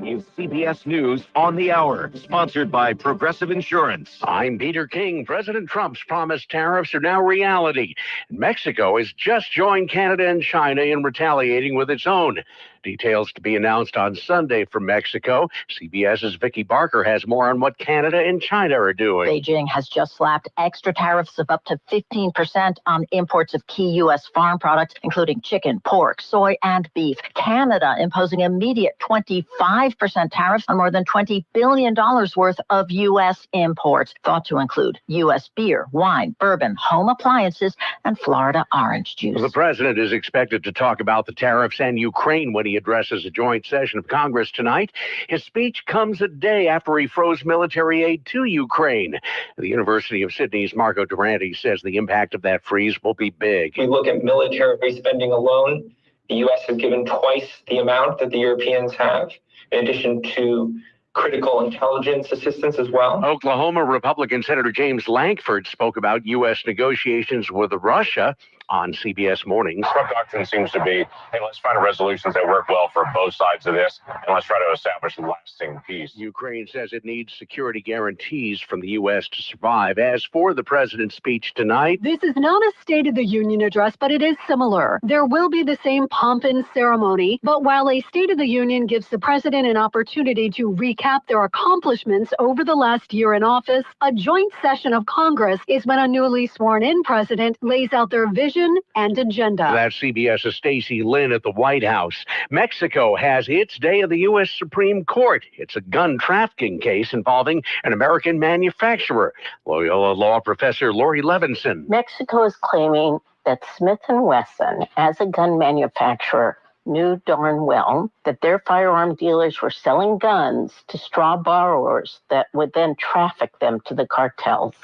This is CBS News on the Hour, sponsored by Progressive Insurance. I'm Peter King. President Trump's promised tariffs are now reality. Mexico has just joined Canada and China in retaliating with its own. Details to be announced on Sunday from Mexico. CBS's Vicki Barker has more on what Canada and China are doing. Beijing has just slapped extra tariffs of up to 15% on imports of key U.S. farm products, including chicken, pork, soy, and beef. Canada imposing immediate 25% tariffs on more than $20 billion worth of U.S. imports, thought to include U.S. beer, wine, bourbon, home appliances, and Florida orange juice. The president is expected to talk about the tariffs and Ukraine when he addresses a joint session of Congress tonight. His speech comes a day after he froze military aid to Ukraine. The University of Sydney's Margot Durante says the impact of that freeze will be big. We look at military spending alone. The U.S. has given twice the amount that the Europeans have, in addition to critical intelligence assistance as well. Oklahoma Republican Senator James Lankford spoke about U.S. negotiations with Russia on CBS Mornings. Trump doctrine seems to be, hey, let's find resolutions that work well for both sides of this, and let's try to establish lasting peace. Ukraine says it needs security guarantees from the U.S. to survive. As for the president's speech tonight, this is not a State of the Union address, but it is similar. There will be the same pomp and ceremony, but while a State of the Union gives the president an opportunity to recap their accomplishments over the last year in office, a joint session of Congress is when a newly sworn-in president lays out their vision and agenda. That's CBS's Stacey Lynn at the White House. Mexico has its day of the U.S. Supreme Court. It's a gun trafficking case involving an American manufacturer. Loyola Law professor Lori Levinson. Mexico is claiming that Smith & Wesson, as a gun manufacturer, knew darn well that their firearm dealers were selling guns to straw borrowers that would then traffic them to the cartels.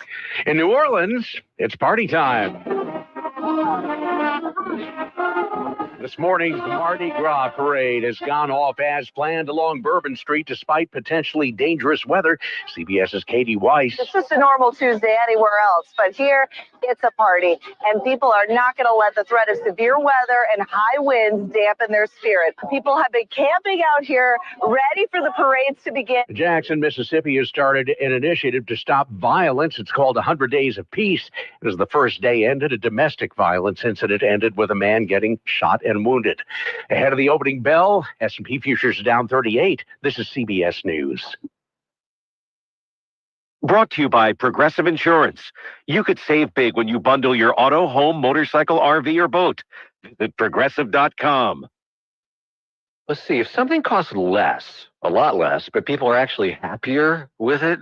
In New Orleans, it's party time. This morning's Mardi Gras parade has gone off as planned along Bourbon Street despite potentially dangerous weather. CBS's Katie Weiss. It's just a normal Tuesday anywhere else, but here it's a party, and people are not going to let the threat of severe weather and high winds dampen their spirit. People have been camping out here, ready for the parades to begin. Jackson, Mississippi has started an initiative to stop violence. It's called 100 Days of Peace. As the first day ended, a domestic violence incident ended with a man getting shot and wounded. Ahead of the opening bell, S&P futures down 38. This is CBS News. Brought to you by Progressive Insurance. You could save big when you bundle your auto, home, motorcycle, RV, or boat. Visit Progressive.com. Let's see, if something costs less, a lot less, but people are actually happier with it,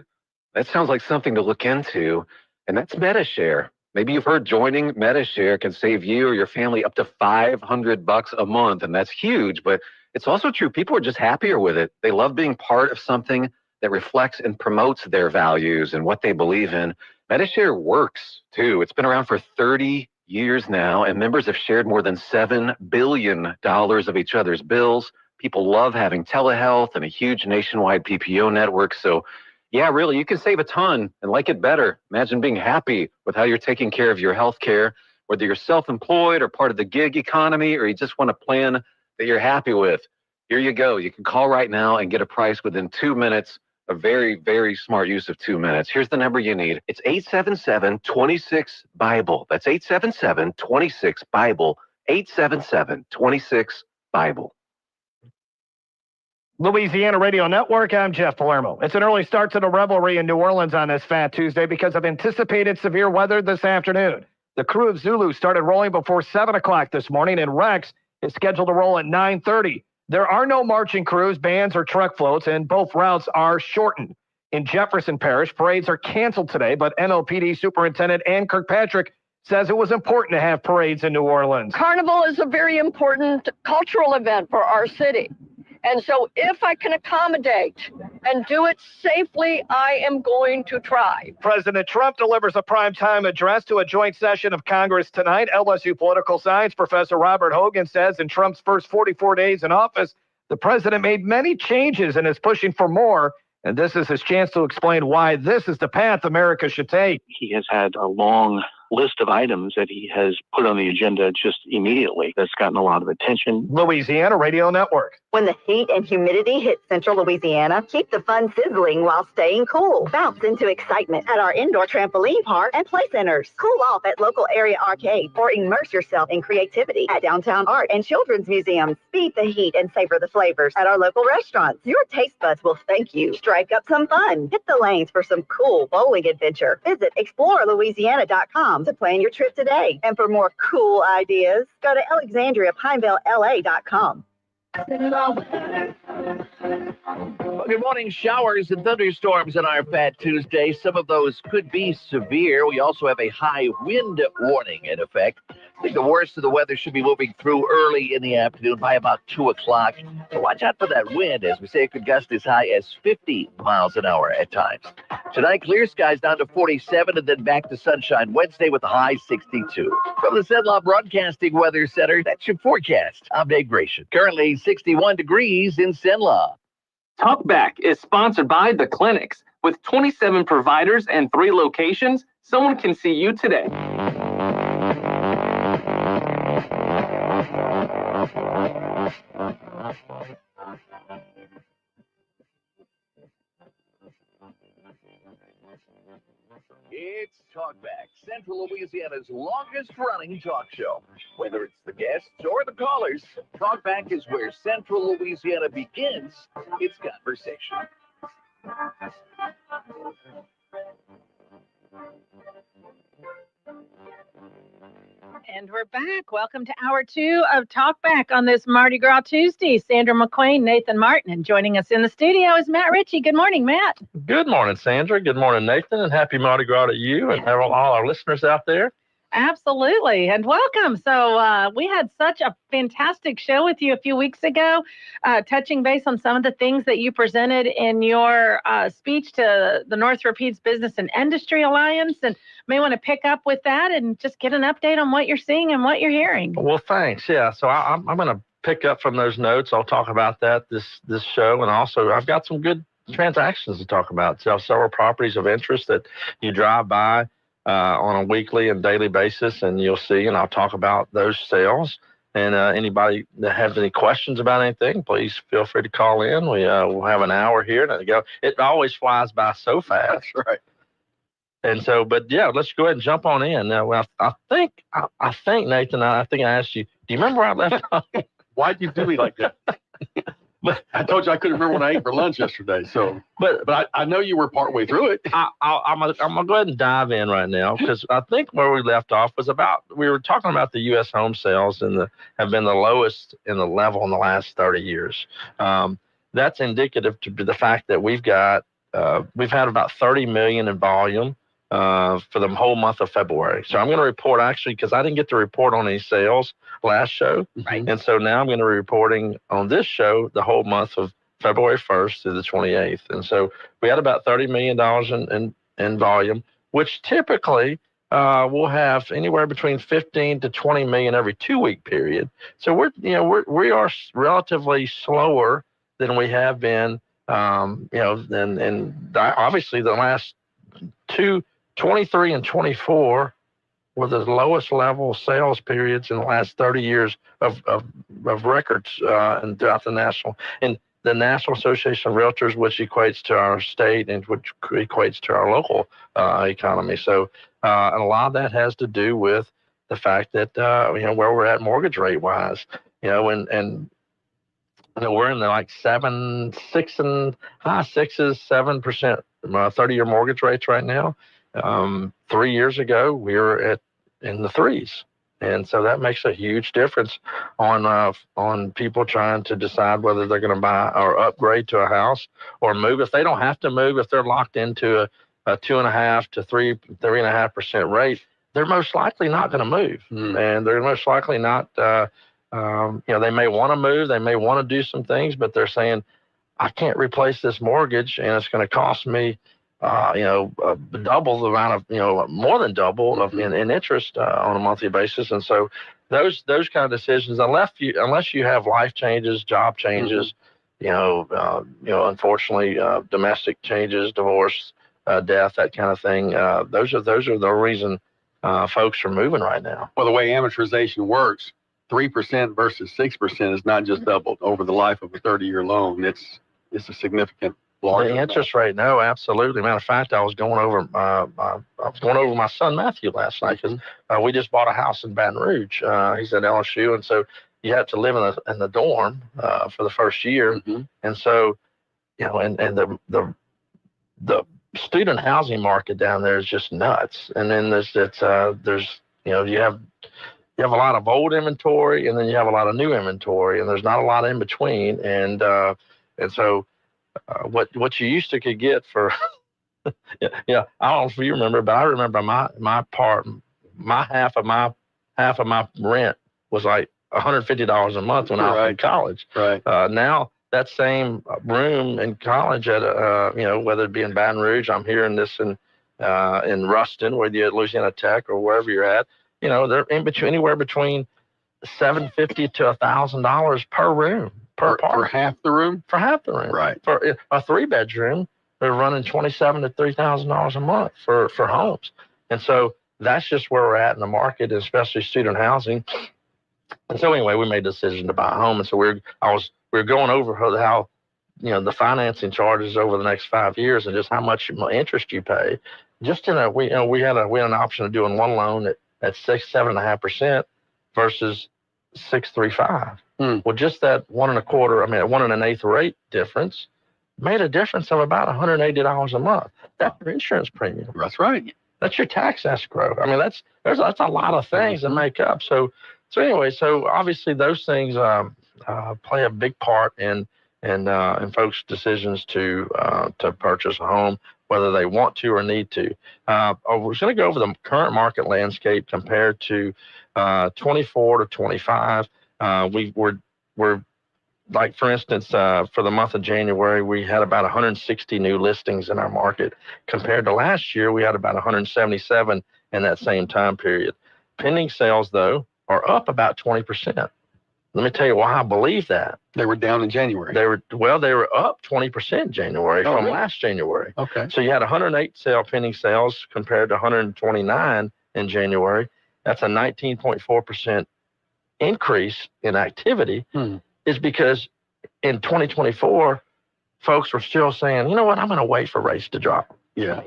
that sounds like something to look into, and that's MetaShare. Maybe you've heard joining MetaShare can save you or your family up to $500 a month, and that's huge, but it's also true. People are just happier with it. They love being part of something that reflects and promotes their values and what they believe in. MetaShare works, too. It's been around for 30 years now, and members have shared more than $7 billion of each other's bills. People love having telehealth and a huge nationwide PPO network. So, yeah, really, you can save a ton and like it better. Imagine being happy with how you're taking care of your health care, whether you're self-employed or part of the gig economy, or you just want a plan that you're happy with. Here you go. You can call right now and get a price within 2 minutes. A very, very smart use of 2 minutes. Here's the number you need. It's 877-26-BIBLE. That's 877-26-BIBLE. 877-26-BIBLE. Louisiana Radio Network, I'm Jeff Palermo. It's an early start to the revelry in New Orleans on this Fat Tuesday because of anticipated severe weather this afternoon. The crew of Zulu started rolling before 7 o'clock this morning, and Rex is scheduled to roll at 9:30. There are no marching crews, bands, or truck floats, and both routes are shortened. In Jefferson Parish, parades are canceled today, but NLPD Superintendent Ann Kirkpatrick says it was important to have parades in New Orleans. Carnival is a very important cultural event for our city. And so if I can accommodate and do it safely, I am going to try. President Trump delivers a primetime address to a joint session of Congress tonight. LSU political science professor Robert Hogan says in Trump's first 44 days in office, the president made many changes and is pushing for more. And this is his chance to explain why this is the path America should take. He has had a long list of items that he has put on the agenda just immediately. That's gotten a lot of attention. Louisiana Radio Network. When the heat and humidity hit central Louisiana, keep the fun sizzling while staying cool. Bounce into excitement at our indoor trampoline park and play centers. Cool off at local area arcades or immerse yourself in creativity at downtown art and children's museums. Beat the heat and savor the flavors at our local restaurants. Your taste buds will thank you. Strike up some fun. Hit the lanes for some cool bowling adventure. Visit explorelouisiana.com to plan your trip today. And for more cool ideas, go to AlexandriaPinevilleLA.com. Well, good morning. Showers and thunderstorms on our Fat Tuesday. Some of those could be severe. We also have a high wind warning in effect. I think the worst of the weather should be moving through early in the afternoon by about 2 o'clock. So watch out for that wind. As we say, it could gust as high as 50 miles an hour at times. Tonight, clear skies down to 47 and then back to sunshine Wednesday with a high 62. From the Cenla Broadcasting Weather Center, that's your forecast. I'm Dave Gratian. Currently 61 degrees in Cenla. Talkback is sponsored by The Clinics. With 27 providers and 3 locations, someone can see you today. It's Talkback, Central Louisiana's longest-running talk show. Whether it's the guests or the callers, Talkback is where Central Louisiana begins its conversation. And we're back. Welcome to Hour 2 of Talkback on this Mardi Gras Tuesday. Sandra McQueen, Nathan Martin, and joining us in the studio is Matt Ritchie. Good morning, Matt. Good morning, Sandra. Good morning, Nathan, and happy Mardi Gras to you and all our listeners out there. Absolutely, and welcome. So we had such a fantastic show with you a few weeks ago, touching base on some of the things that you presented in your speech to the Northrop East Business and Industry Alliance, and may want to pick up with that and just get an update on what you're seeing and what you're hearing. Well, thanks. Yeah, so I'm going to pick up from those notes. I'll talk about that this show, and also I've got some good transactions to talk about. So several properties of interest that you drive by on a weekly and daily basis, and you'll see, and I'll talk about those sales. And anybody that has any questions about anything, please feel free to call in. We'll have an hour here to go. It always flies by so fast. That's right. And so, but yeah, let's go ahead and jump on in. Now, well, I think Nathan, I think I asked you, do you remember where I left off? Why'd you do me like that? But I told you I couldn't remember what I ate for lunch yesterday. So, but I know you were partway through it. I'm gonna go ahead and dive in right now because I think where we left off was we were talking about the U.S. home sales have been the lowest in the level in the last 30 years. That's indicative to the fact that we've had about 30 million in volume for the whole month of February. So I'm going to report actually because I didn't get to report on any sales last show. Right. And so now I'm going to be reporting on this show the whole month of February 1st through the 28th. And so we had about $30 million in volume, which typically we'll have anywhere between 15 to 20 million every 2-week period. So we are relatively slower than we have been, and obviously the last 23 and 24 were the lowest level sales periods in the last 30 years of records and throughout the national. And the National Association of Realtors, which equates to our state and which equates to our local economy. So, and a lot of that has to do with the fact that, where we're at mortgage rate wise, and we're in the like 7%, 7% 30-year mortgage rates right now. 3 years ago, we were in the 3s. And so that makes a huge difference on people trying to decide whether they're going to buy or upgrade to a house or move. If they don't have to move, if they're locked into a 2.5 to 3.5% rate, they're most likely not going to move. And they're most likely not, they may want to move, they may want to do some things, but they're saying, I can't replace this mortgage and it's going to cost me double the amount of, more than double in interest on a monthly basis. And so those kind of decisions, unless you have life changes, job changes, unfortunately, domestic changes, divorce, death, that kind of thing, those are the reason folks are moving right now. Well, the way amortization works, 3% versus 6% is not just doubled over the life of a 30-year loan. It's a significant larger the interest rate. No, absolutely. Matter of fact, I was going over my son Matthew last night because we just bought a house in Baton Rouge. He's at LSU, and so you have to live in the dorm for the first year, and so and the student housing market down there is just nuts. And then you have a lot of old inventory, and then you have a lot of new inventory, and there's not a lot in between. And so what you used to could get for, I don't know if you remember, but I remember my half of my rent was like $150 a month when I was in college. Right. Now that same room in college at whether it be in Baton Rouge, I'm hearing this in Ruston, whether you're at Louisiana Tech or wherever you're at, they're anywhere between $750 to $1,000 per room per apartment. For half the room. For half the room, right? For a 3-bedroom, they're running $2,700 to $3,000 a month for homes, and so that's just where we're at in the market, especially student housing. And so anyway, we made the decision to buy a home, and so we were going over how the financing charges over the next 5 years and just how much interest you pay. Just we had an option of doing one loan at 7.5% versus 6.35. Well, just that 1.25, 1 1/8 rate difference made a difference of about $180 a month. That's your insurance premium. That's right. That's your tax escrow. I mean, that's a lot of things that make up. So anyway, obviously those things play a big part in folks' decisions to purchase a home, whether they want to or need to. We're going to go over the current market landscape compared to 24 to 25. We're like, for instance, for the month of January, we had about 160 new listings in our market. Compared to last year, we had about 177 in that same time period. Pending sales, though, are up about 20%. Let me tell you why I believe that. They were down in January. They were up 20% in January from last January. Okay. So you had 108 pending sales compared to 129 in January. That's a 19.4% increase in activity. Is because in 2024, folks were still saying, you know what, I'm going to wait for rates to drop. Yeah.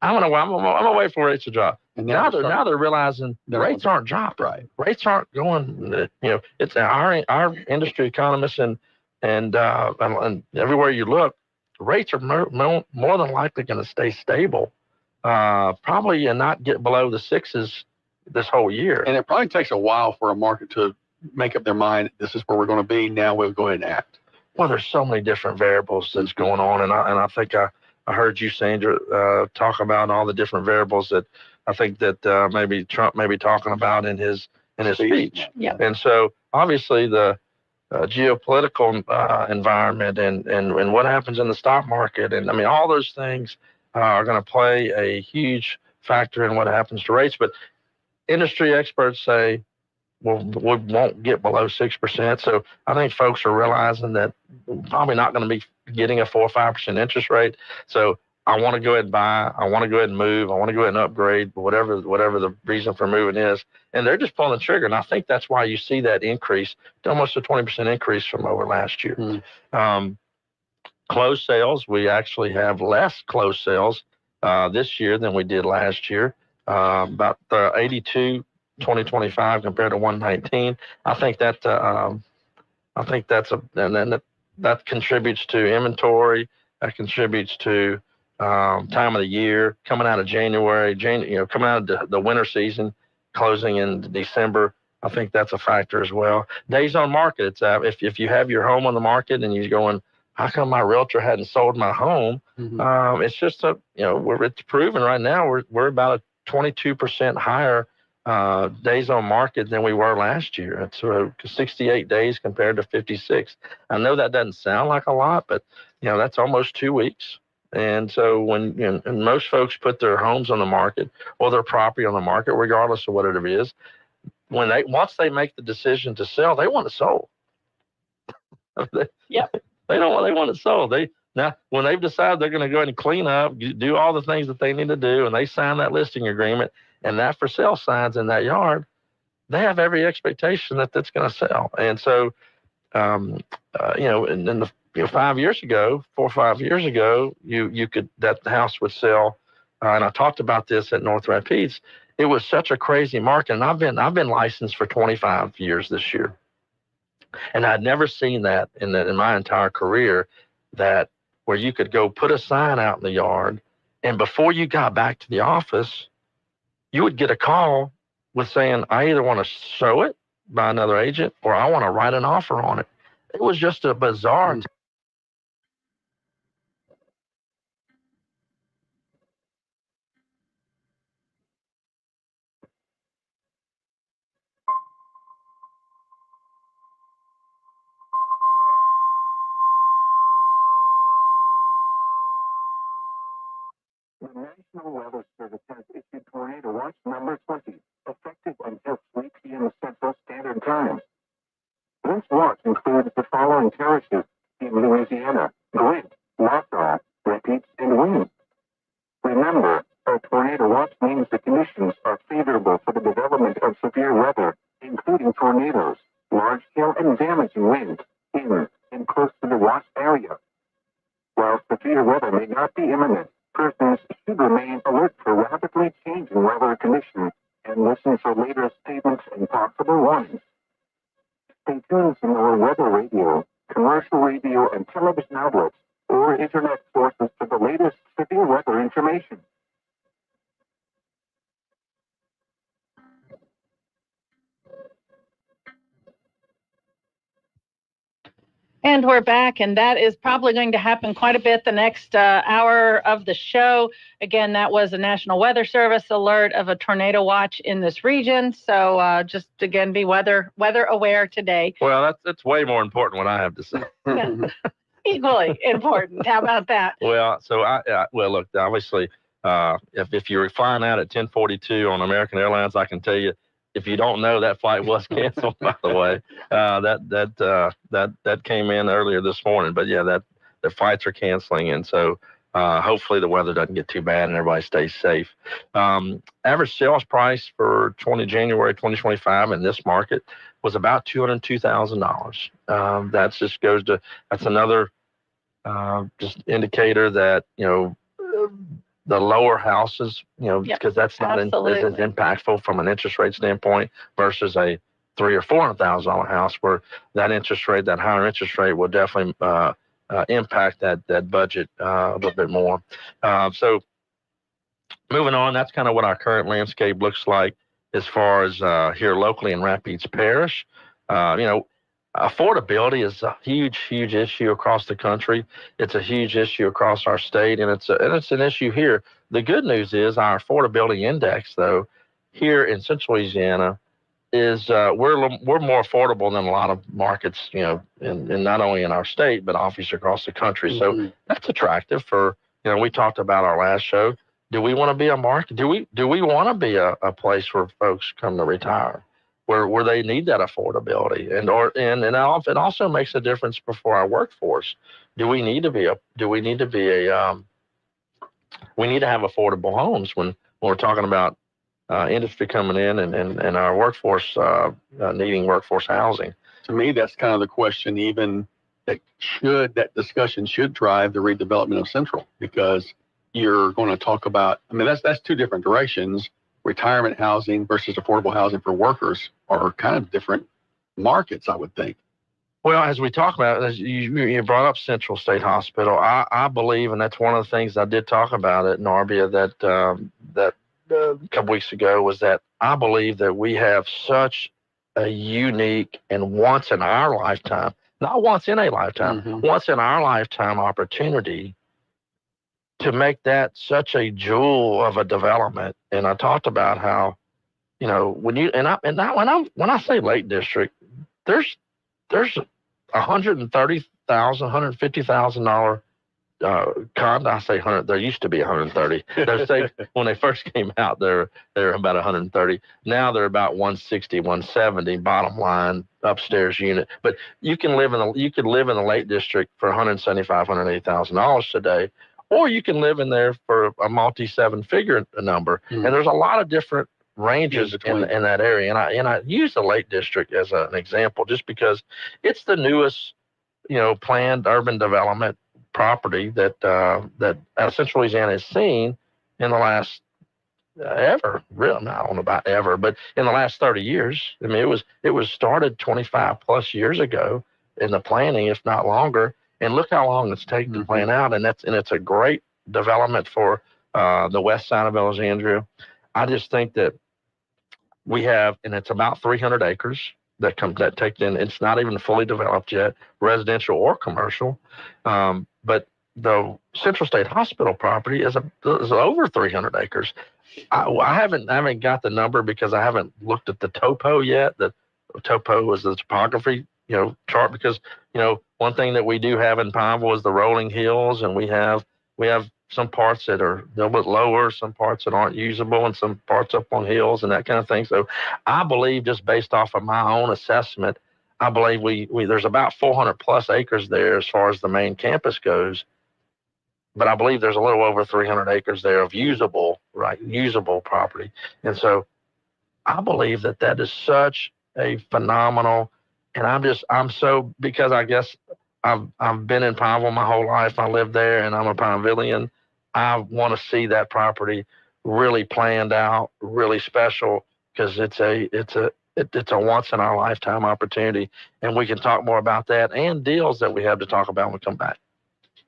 I'm gonna wait for rates to drop. And now they're realizing rates aren't dropping. Right. Rates aren't going. It's our industry economists and and everywhere you look, rates are more than likely going to stay stable, probably, and not get below the sixes this whole year. And it probably takes a while for a market to make up their mind. This is where we're going to be. Now we'll go ahead and act. Well, there's so many different variables that's going on, and I think I heard you, Sandra, talk about all the different variables that I think that maybe Trump may be talking about in his speech. Yeah. And so obviously the geopolitical environment and what happens in the stock market, and I mean all those things are going to play a huge factor in what happens to rates. But industry experts say, well, we won't get below 6%. So I think folks are realizing that we're probably not going to be getting a 4 or 5% interest rate. So I want to go ahead and buy. I want to go ahead and move. I want to go ahead and upgrade, whatever the reason for moving is. And they're just pulling the trigger. And I think that's why you see that increase, almost a 20% increase from over last year. Closed sales, we actually have less closed sales this year than we did last year. About 82 2025 compared to 119. I think that that contributes to inventory. That contributes to time of the year, coming out of January, coming out of the winter season, closing in December. I think that's a factor as well. Days on market. It's if you have your home on the market and you're going, how come my realtor hadn't sold my home? It's just it's proven right now we're about a 22% higher days on market than we were last year. It's 68 days compared to 56. I know that doesn't sound like a lot, but that's almost 2 weeks. And so when and most folks put their homes on the market or their property on the market, regardless of what it is, once they make the decision to sell, they want it sold. Yep. They want it sold. Now, when they've decided they're going to go ahead and clean up, do all the things that they need to do, and they sign that listing agreement, and that for sale signs in that yard, they have every expectation that that's going to sell. And so, and then 4 or 5 years ago, that house would sell. And I talked about this at North Rapids. It was such a crazy market, and I've been licensed for 25 years this year, and I'd never seen that in my entire career, that where you could go put a sign out in the yard, and before you got back to the office, you would get a call with saying, I either want to show it by another agent or I want to write an offer on it. It was just a bizarre. The National Weather Service has issued Tornado Watch number 20, effective until 3 p.m. Central Standard Time. This watch includes the following parishes in Louisiana: Grant, Nassau, Rapides, and Wayne. Remember, a tornado watch means the conditions are favorable for the development of severe weather, including tornadoes, large-scale and damaging winds in and close to the watch area. While severe weather may not be imminent, persons should remain alert for rapidly changing weather conditions and listen for later statements and possible warnings. Stay tuned to our weather radio, commercial radio, and television outlets or internet sources for the latest severe weather information. And we're back, and that is probably going to happen quite a bit the next hour of the show. Again, that was a National Weather Service alert of a tornado watch in this region. So just, again, be weather aware today. Well, that's way more important what I have to say. Equally important. How about that? Well, so look, obviously, if you're flying out at 10:42 on American Airlines, I can tell you, if you don't know, that flight was canceled, by the way. That came in earlier this morning. But yeah, the flights are canceling, and so hopefully the weather doesn't get too bad and everybody stays safe. Average sales price for January 2025 in this market was about $202,000. That's another just indicator that the lower houses, because that's not as impactful from an interest rate standpoint versus a $300,000 or $400,000 house, where that interest rate, that higher interest rate, will definitely impact that budget a little bit more. So moving on, that's kind of what our current landscape looks like as far as here locally in Rapides Parish. Affordability is a huge issue across the country. It's a huge issue across our state, and it's an issue here. The good news is our affordability index, though, here in Central Louisiana, is we're more affordable than a lot of markets, in not only in our state but obviously across the country. So that's attractive for, we talked about our last show. Do we want to be a market? Do we want to be a place where folks come to retire, where they need that affordability, and it also makes a difference for our workforce. We need to have affordable homes when we're talking about industry coming in and our workforce needing workforce housing. To me, that's kind of the question. Even that discussion should drive the redevelopment of Central, because you're going to talk about, that's two different directions. Retirement housing versus affordable housing for workers are kind of different markets, I would think. Well, as we talk about, as you brought up Central State Hospital, I believe, and that's one of the things I did talk about at Narbia that a couple weeks ago, was that I believe that we have such a unique and once in our lifetime, not once in a lifetime, once in our lifetime opportunity to make that such a jewel of a development. And I talked about how, when I say Lake District, there's $130,000, $150,000 condo. I say 100. There used to be 130. When they first came out, they were about 130. Now they're about 160, 170. Bottom line, upstairs unit. But you can live in the Lake District for $175,000, $180,000 today, or you can live in there for a multi-seven-figure number. And there's a lot of different ranges in that area. And I use the Lake District as an example just because it's the newest, planned urban development property that Central Louisiana has seen in the last ever. Really, I don't know about ever, but in the last 30 years. It was started 25 plus years ago in the planning, if not longer. And look how long it's taken to plan out, and it's a great development for the west side of Alexandria. I just think that we have, and it's about 300 acres that take in. It's not even fully developed yet, residential or commercial. But the Central State Hospital property is over 300 acres. I haven't got the number because I haven't looked at the topo yet. The topo is the topography chart, because one thing that we do have in Pineville is the rolling hills, and we have some parts that are a little bit lower, some parts that aren't usable, and some parts up on hills and that kind of thing. So I believe, just based off of my own assessment, I believe we there's about 400 plus acres there as far as the main campus goes. But I believe there's a little over 300 acres there of usable property. And so I believe that is such a phenomenal, and because I guess I've been in Pineville my whole life. I live there, and I'm a Pinevillian. I want to see that property really planned out, really special, because it's a once in our lifetime opportunity, and we can talk more about that and deals that we have to talk about when we come back.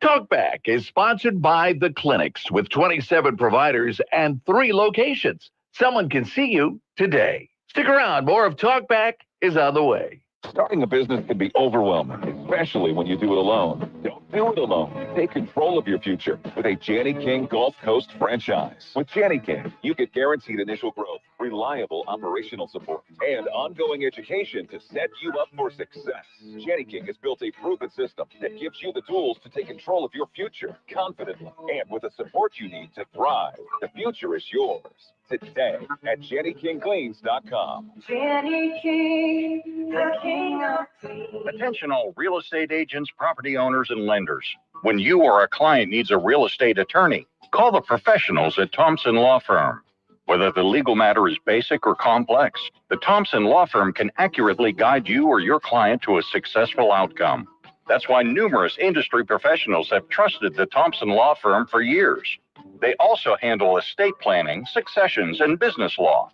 Talkback is sponsored by The Clinics, with 27 providers and 3 locations. Someone can see you today. Stick around. More of Talkback is on the way. Starting a business can be overwhelming, especially when you do it alone. Don't do it alone. Take control of your future with a Janny King Gulf Coast franchise. With Janny King, you get guaranteed initial growth, reliable operational support, and ongoing education to set you up for success. Janny King has built a proven system that gives you the tools to take control of your future confidently and with the support you need to thrive. The future is yours today at JannyKingCleans.com. Janny King, the king of clean. Attention all real estate agents, property owners, and lenders. When you or a client needs a real estate attorney, call the professionals at Thompson Law Firm. Whether the legal matter is basic or complex, the Thompson Law Firm can accurately guide you or your client to a successful outcome. That's why numerous industry professionals have trusted the Thompson Law Firm for years. They also handle estate planning, successions, and business law.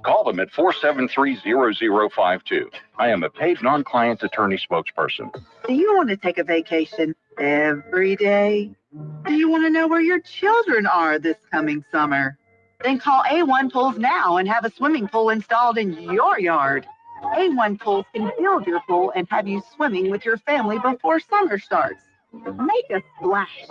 Call them at 473-0052. I am a paid non-client attorney spokesperson. Do you want to take a vacation every day? Do you want to know where your children are this coming summer? Then call A1 Pools now and have a swimming pool installed in your yard. A1 Pools can build your pool and have you swimming with your family before summer starts. Make a splash.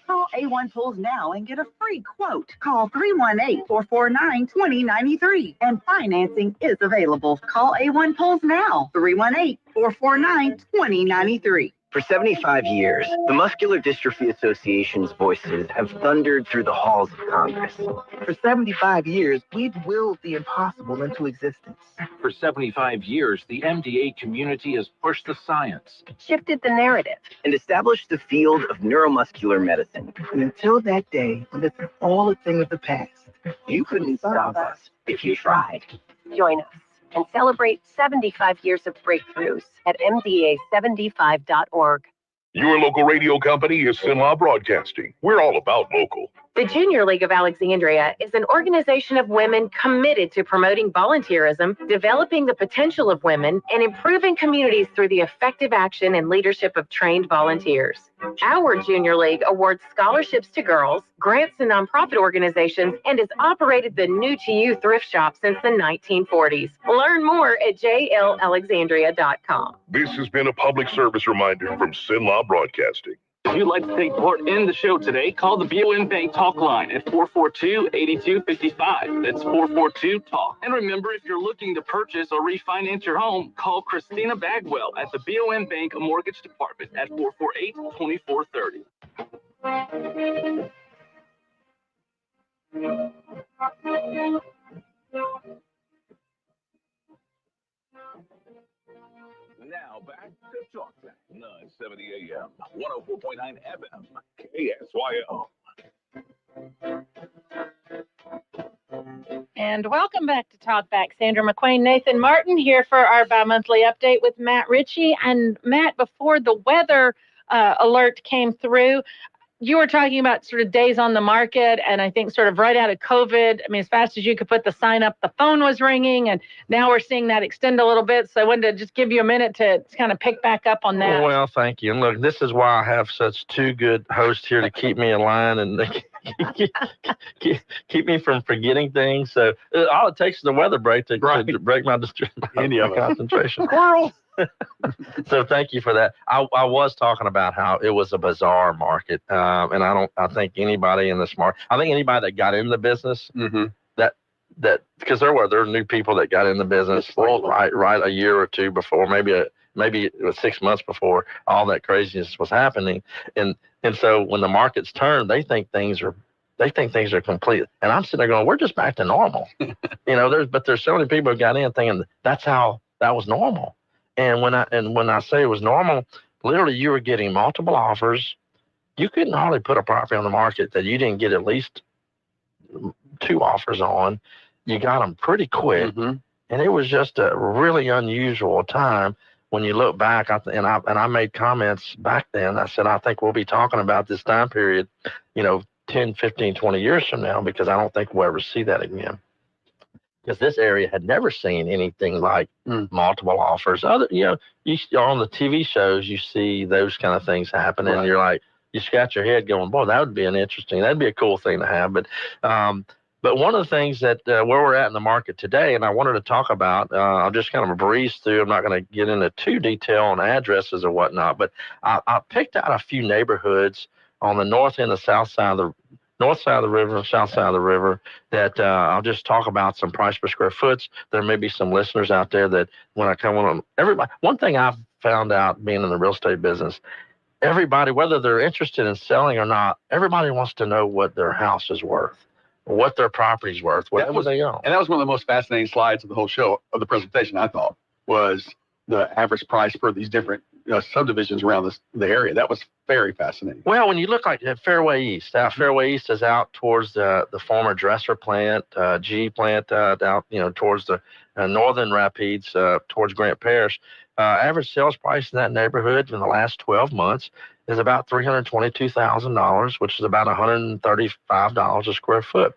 Call A1 Pools now and get a free quote. Call 318-449-2093 and financing is available. Call A1 Pools now, 318-449-2093. For 75 years, the Muscular Dystrophy Association's voices have thundered through the halls of Congress. For 75 years, we've willed the impossible into existence. For 75 years, the MDA community has pushed the science, Shifted the narrative, and established the field of neuromuscular medicine. And until that day, when this is all a thing of the past, You couldn't stop us if you tried. Join us and celebrate 75 years of breakthroughs at mda75.org. Your local radio company is Sinlaw Broadcasting. We're all about local. The Junior League of Alexandria is an organization of women committed to promoting volunteerism, developing the potential of women, and improving communities through the effective action and leadership of trained volunteers. Our Junior League awards scholarships to girls, grants to nonprofit organizations, and has operated the New to You thrift shop since the 1940s. Learn more at jlalexandria.com. This has been a public service reminder from Sinlaw Broadcasting. If you'd like to take part in the show today, call the BOM Bank Talkline at 442-8255. That's 442-TALK. And remember, if you're looking to purchase or refinance your home, call Christina Bagwell at the BOM Bank Mortgage Department at 448-2430. Now back to Talkback, 970 AM, 104.9 FM, KSYO. And welcome back to Talkback. Sandra McQueen, Nathan Martin here for our bi-monthly update with Matt Ritchie. And Matt, before the weather alert came through, you were talking about sort of days on the market, and I think sort of right out of COVID, I mean, as fast as you could put the sign up, the phone was ringing, and now we're seeing that extend a little bit. So I wanted to just give you a minute to kind of pick back up on that. Well, thank you. And look, this is why I have such two good hosts here to keep me in line and keep me from forgetting things. So all it takes is a weather break to break my concentration. Squirrel. So thank you for that. I was talking about how it was a bizarre market, and I think anybody in this market, I think anybody that got in the business, that because there were new people that got in the business right a year or two before, maybe it was 6 months before all that craziness was happening, and so when the markets turn, they think things are complete, and I'm sitting there going, we're just back to normal, but there's so many people who got in thinking that's how that was normal. And when I say it was normal, literally you were getting multiple offers. You couldn't hardly put a property on the market that you didn't get at least 2 offers on. You got them pretty quick, and it was just a really unusual time. When you look back, I made comments back then. I said I think we'll be talking about this time period, 10, 15, 20 years from now, because I don't think we'll ever see that again. Because this area had never seen anything like multiple offers. You on the TV shows, you see those kind of things happen, and you're like, you scratch your head going, boy, that'd be a cool thing to have. But one of the things that where we're at in the market today, and I wanted to talk about, I'll just kind of breeze through. I'm not going to get into too detail on addresses or whatnot, but I picked out a few neighborhoods on the north and the south side of the river, south side of the river, that I'll just talk about some price per square foot. There may be some listeners out there that when I come on, everybody, one thing I've found out being in the real estate business, everybody, whether they're interested in selling or not, everybody wants to know what their house is worth, what their property's worth, whatever they own. And that was one of the most fascinating slides of the whole show, of the presentation, I thought, was the average price for these different subdivisions around the area. That was very fascinating. Well, when you look like at Fairway East, Fairway East is out towards the former Dresser plant, G plant, out towards the northern Rapides, towards Grant Parish. Average sales price in that neighborhood in the last 12 months is about $322,000, which is about $135 a square foot.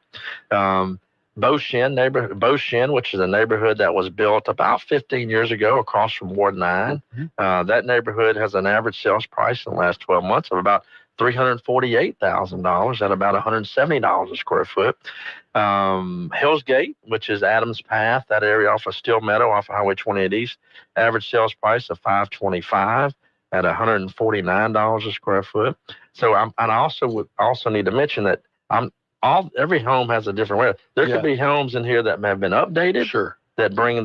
Beauchene neighborhood, Beauchene, which is a neighborhood that was built about 15 years ago across from Ward 9. That neighborhood has an average sales price in the last 12 months of about $348,000 at about $170 a square foot. Hills Gate, which is Adams Path, that area off of Steel Meadow, off of Highway 28 East, average sales price of $525 at $149 a square foot. So I also need to mention that every home has a different way. There could be homes in here that have been updated, that bring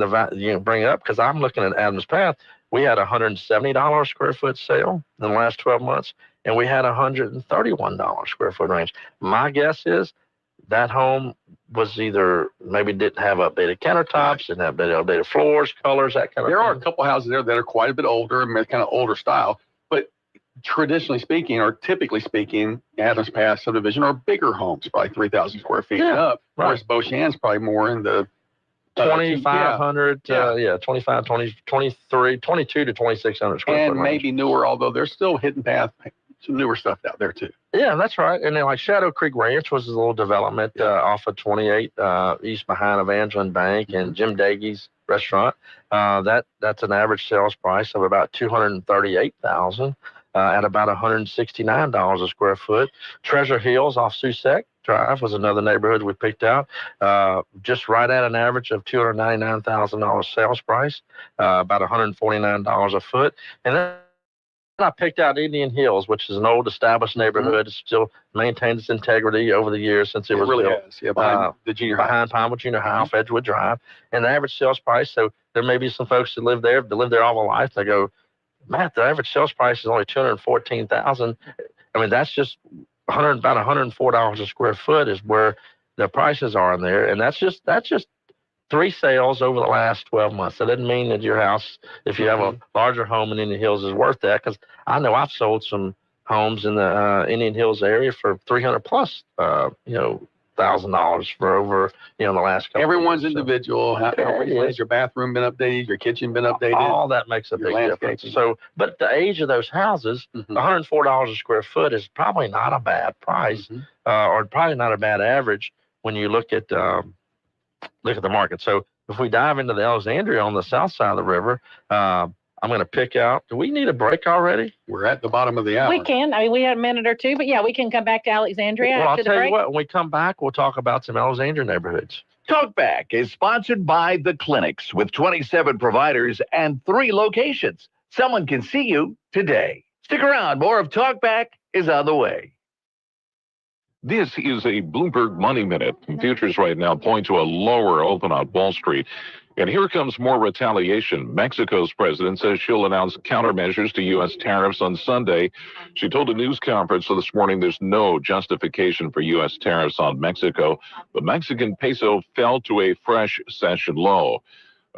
up, because I'm looking at Adams Path. We had a $170 square foot sale in the last 12 months, and we had a $131 square foot range. My guess is that home was either maybe didn't have updated countertops, didn't have updated floors, colors, that kind of thing. There are a couple houses there that are quite a bit older and kind of older style, but traditionally speaking, or typically speaking, Adams Path subdivision are bigger homes, probably 3,000 square feet and up. Whereas Beauchene's probably more in the 2,500, 25, 20, 23, 22 to 2,600 square foot and range. maybe newer, although there's still hidden path, some newer stuff out there too. Yeah, that's right. And then like Shadow Creek Ranch was a little development off of 28 east behind Evangeline Bank and Jim Dagy's restaurant. That's an average sales price of about $238,000 at about $169 a square foot. Treasure Hills off Susek Drive was another neighborhood we picked out, just right at an average of $299,000 sales price, about $149 a foot. And then I picked out Indian Hills, which is an old established neighborhood. It still maintained its integrity over the years since it was really built. has. Yeah, behind the junior high. Behind Pinewood Junior High off Edgewood Drive. And the average sales price, so there may be some folks that live there all their life. They go, Matt, the average sales price is only $214,000. I mean, that's just about $104 a square foot is where the prices are in there. And that's just 3 sales over the last 12 months. That doesn't mean that your house, if you have a larger home in Indian Hills, is worth that. Because I know I've sold some homes in the Indian Hills area for $300 plus, $1,000 for over, the last couple. Everyone's individual. How has your bathroom been updated? Your kitchen been updated? All that makes a big difference. So, but the age of those houses, $104 a square foot is probably not a bad price, or probably not a bad average when you look at the market. So if we dive into the Alexandria on the south side of the river, I'm going to pick out. Do we need a break already? We're at the bottom of the hour. We can. I mean, we had a minute or two, but yeah, we can come back to Alexandria Well, after I'll tell the break. you what, when we come back, we'll talk about some Alexandria neighborhoods. Talkback is sponsored by the Clinics with 27 providers and 3 locations. Someone can see you today. Stick around. More of Talkback is on the way. This is a Bloomberg Money Minute. Futures right now point to a lower open on Wall Street. And here comes more retaliation. Mexico's president says she'll announce countermeasures to U.S. tariffs on Sunday. She told a news conference this morning there's no justification for U.S. tariffs on Mexico. The Mexican peso fell to a fresh session low.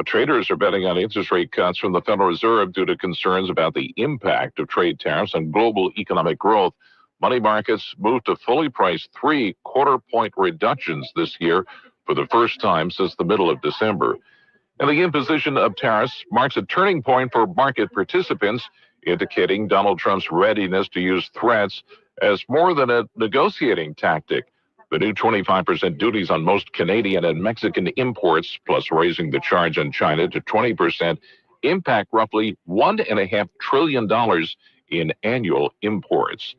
Traders are betting on interest rate cuts from the Federal Reserve due to concerns about the impact of trade tariffs on global economic growth. Money markets moved to fully priced 3 quarter-point reductions this year for the first time since the middle of December. And the imposition of tariffs marks a turning point for market participants, indicating Donald Trump's readiness to use threats as more than a negotiating tactic. The new 25% duties on most Canadian and Mexican imports, plus raising the charge on China to 20%, impact roughly $1.5 trillion in annual imports.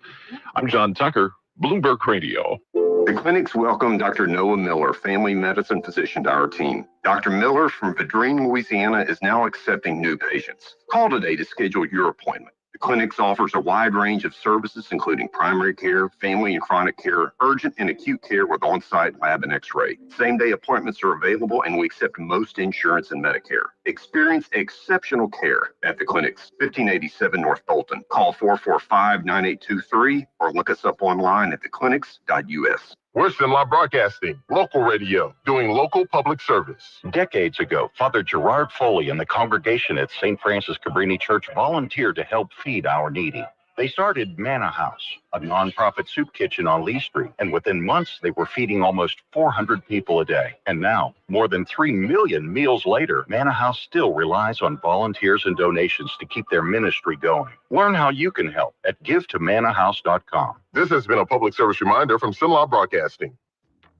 I'm John Tucker, Bloomberg Radio. The clinics welcome Dr. Noah Miller, family medicine physician, to our team. Dr. Miller from Vadrine, Louisiana, is now accepting new patients. Call today to schedule your appointment. The clinics offers a wide range of services, including primary care, family and chronic care, urgent and acute care with on-site lab and x-ray. Same-day appointments are available, and we accept most insurance and Medicare. Experience exceptional care at the clinics, 1587 North Bolton. Call 445-9823 or look us up online at theclinics.us. We're Sinlaw Broadcasting, local radio, doing local public service. Decades ago, Father Gerard Foley and the congregation at St. Francis Cabrini Church volunteered to help feed our needy. They started Manna House, a nonprofit soup kitchen on Lee Street, and within months, they were feeding almost 400 people a day. And now, more than 3 million meals later, Manna House still relies on volunteers and donations to keep their ministry going. Learn how you can help at GiveToMannaHouse.com. This has been a public service reminder from Sinlaw Broadcasting.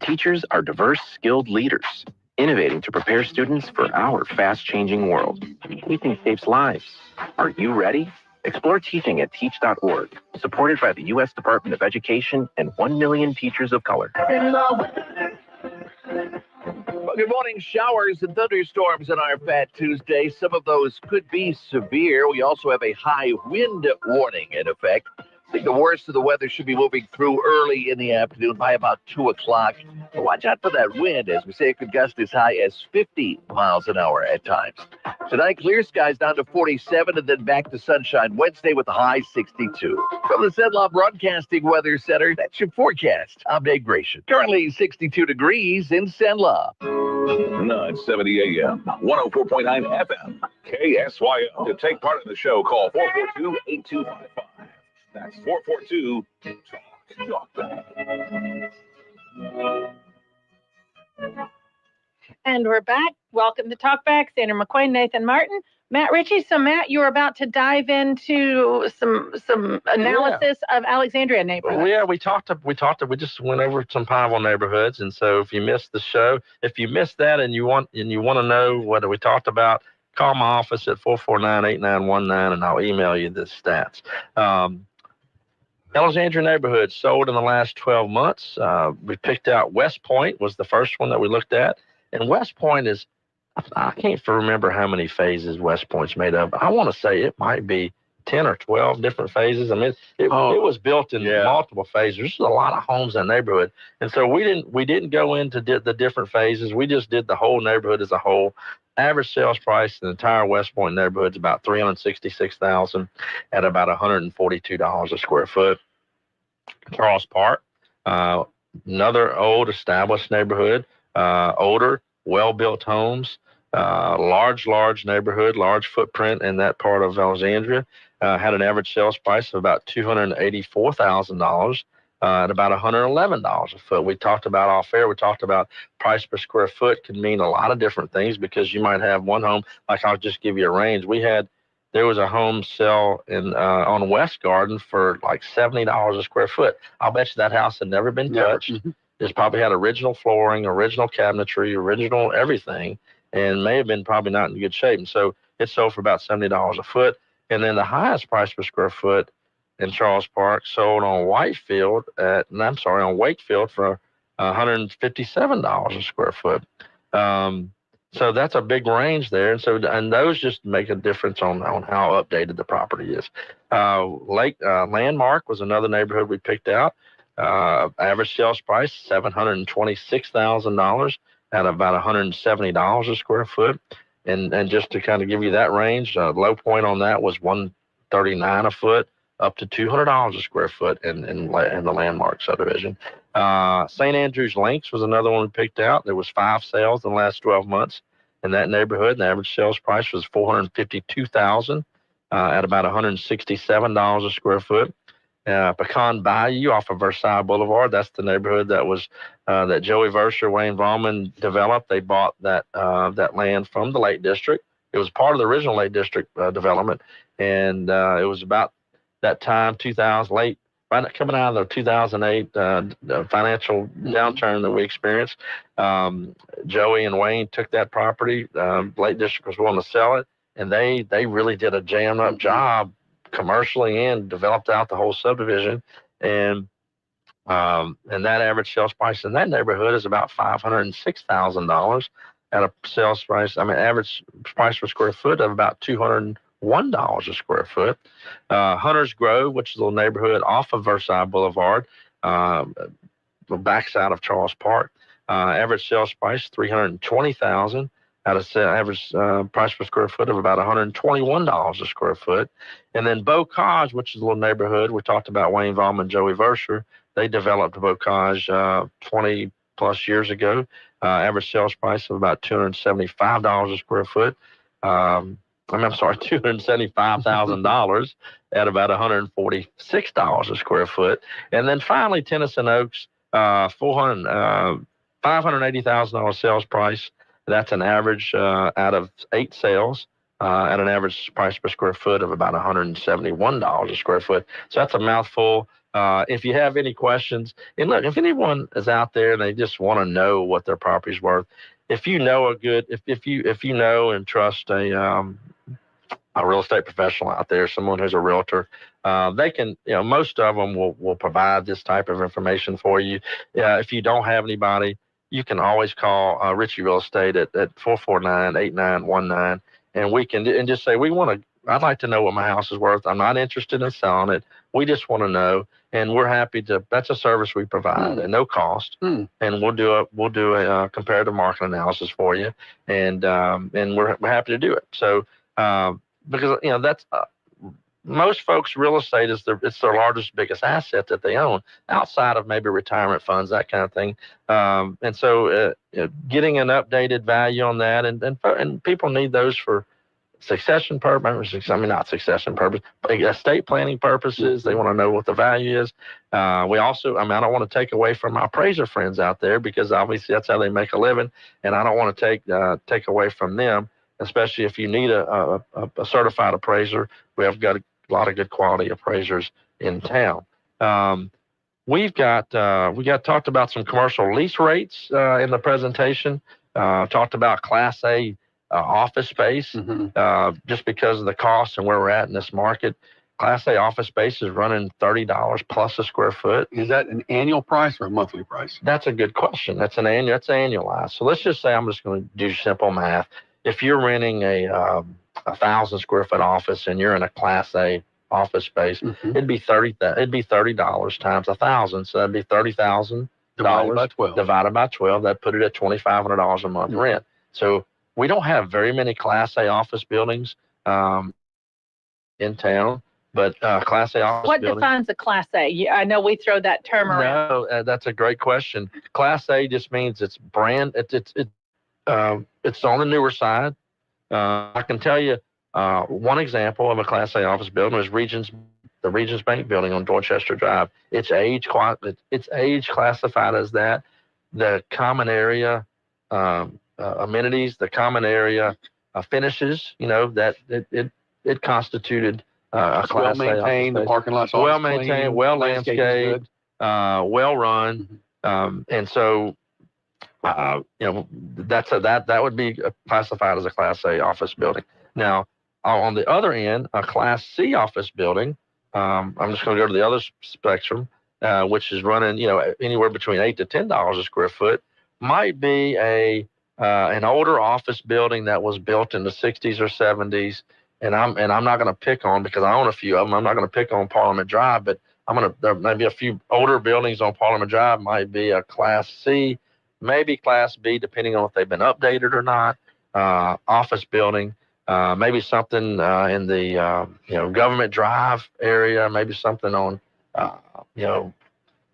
Teachers are diverse, skilled leaders, innovating to prepare students for our fast-changing world. Teaching saves lives. Are you ready? Explore teaching at teach.org, supported by the U.S. Department of Education and 1 million teachers of color. Well, good morning. Showers and thunderstorms on our Fat Tuesday. Some of those could be severe. We also have a high wind warning in effect. I think the worst of the weather should be moving through early in the afternoon by about 2 o'clock. But watch out for that wind. As we say, it could gust as high as 50 miles an hour at times. Tonight, clear skies down to 47 and then back to sunshine Wednesday with a high 62. From the Cenla Broadcasting Weather Center, that's your forecast. I'm Dave Gratian. Currently 62 degrees in Cenla. 970 AM, 104.9 FM, KSYO. To take part in the show, call 442-8255. That's 442-TALK. And we're back. Welcome to Talkback. Sandra McQuain, Nathan Martin, Matt Ritchie. So, Matt, you were about to dive into some analysis of Alexandria neighborhoods. Well, yeah, we just went over some Pineville neighborhoods, and so if you missed the show, if you missed that and you want to know what we talked about, call my office at 449-8919, and I'll email you the stats. Alexandria neighborhoods sold in the last 12 months. We picked out West Point was the first one that we looked at. And West Point is, I can't remember how many phases West Point's made of. I want to say it might be 10 or 12 different phases. I mean, it was built in multiple phases. There's a lot of homes in the neighborhood. And so we didn't go into the different phases. We just did the whole neighborhood as a whole. Average sales price in the entire West Point neighborhood is about $366,000 at about $142 a square foot. Charles Park, another old established neighborhood, older, well-built homes, large neighborhood, large footprint in that part of Alexandria, had an average sales price of about $284,000 at about $111 a foot. We talked about off air, we talked about price per square foot can mean a lot of different things because you might have one home, like I'll just give you a range. There was a home sell on West Garden for like $70 a square foot. I'll bet you that house had never been touched. It's probably had original flooring, original cabinetry, original everything, and may have been probably not in good shape. And so it sold for about $70 a foot. And then the highest price per square foot in Charles Park sold on Wakefield for $157 a square foot. So that's a big range there. And those just make a difference on how updated the property is. Landmark was another neighborhood we picked out. Average sales price, $726,000 at about $170 a square foot. And just to kind of give you that range, low point on that was $139 a foot up to $200 a square foot in the Landmark subdivision. St. Andrews Links was another one we picked out. There was 5 sales in the last 12 months in that neighborhood. The average sales price was $452,000 at about $167 a square foot. Pecan Bayou off of Versailles Boulevard. That's the neighborhood that was that Joey Verser, Wayne Bauman developed. They bought that land from the Lake District. It was part of the original Lake District development, and it was about that time, right coming out of the 2008 financial downturn that we experienced. Joey and Wayne took that property. Lake District was willing to sell it, and they really did a jam-up job commercially and developed out the whole subdivision. And that average sales price in that neighborhood is about $506,000 at a sales price. Average price per square foot of about $201 a square foot. Hunters Grove, which is a little neighborhood off of Versailles Boulevard, the backside of Charles Park. Average sales price $320,000 at an average price per square foot of about $121 a square foot. And then Bocage, which is a little neighborhood, we talked about Wayne Baum and Joey Verser. They developed Bocage 20 plus years ago. Average sales price of about $275 a square foot. $275,000 at about $146 a square foot. And then finally, Tennyson Oaks, $580,000 sales price. That's an average out of 8 sales at an average price per square foot of about $171 a square foot. So that's a mouthful. if you have any questions, and look, if anyone is out there and they just want to know what their property's worth, if you know if you know and trust a real estate professional out there, someone who's a realtor, they can, most of them will provide this type of information for you. If you don't have anybody, you can always call Ritchie Real Estate at 449-8919, and we can and just say, I'd like to know what my house is worth. I'm not interested in selling it. We just want to know, and we're happy to. That's a service we provide at no cost, and we'll do a comparative market analysis for you, and we're happy to do it. So because that's most folks, real estate is it's their largest, biggest asset that they own outside of maybe retirement funds, that kind of thing. And so getting an updated value on that, and people need those for succession purposes. I mean, not succession purpose, but estate planning purposes. They want to know what the value is. We also, I don't want to take away from my appraiser friends out there, because obviously that's how they make a living, and I don't want to take away from them, especially if you need a certified appraiser. We have got a lot of good quality appraisers in town. We talked about some commercial lease rates in the presentation. Talked about Class A office space, just because of the cost and where we're at in this market. Class A office space is running $30 plus a square foot. Is that an annual price or a monthly price? That's a good question. That's annualized. So let's just say, I'm just going to do simple math. If you're renting a 1,000 square foot office and you're in a Class A office space, it'd be $30 times 1,000. So that'd be $30,000 divided by 12. That'd put it at $2,500 a month rent. So we don't have very many Class A office buildings in town, but Class A office What buildings. defines a Class A? I know we throw that term around. No, that's a great question. Class A just means it's brand. It's on the newer side. I can tell you one example of a Class A office building is the Regions Bank building on Dorchester Drive. It's age classified as that. The common area amenities, the common area finishes, that it constituted a Class well maintained. A. The parking lot's well maintained, well landscaped, well run, and so. That would be classified as a Class A office building. Now, on the other end, a Class C office building, I'm just going to go to the other spectrum, which is running, anywhere between $8 to $10 a square foot, might be an older office building that was built in the 60s or 70s. And I'm not going to pick on, because I own a few of them. I'm not going to pick on Parliament Drive, but there may be a few older buildings on Parliament Drive, might be a Class C, maybe Class B, depending on if they've been updated or not. Office building, maybe something in the Government Drive area, maybe something on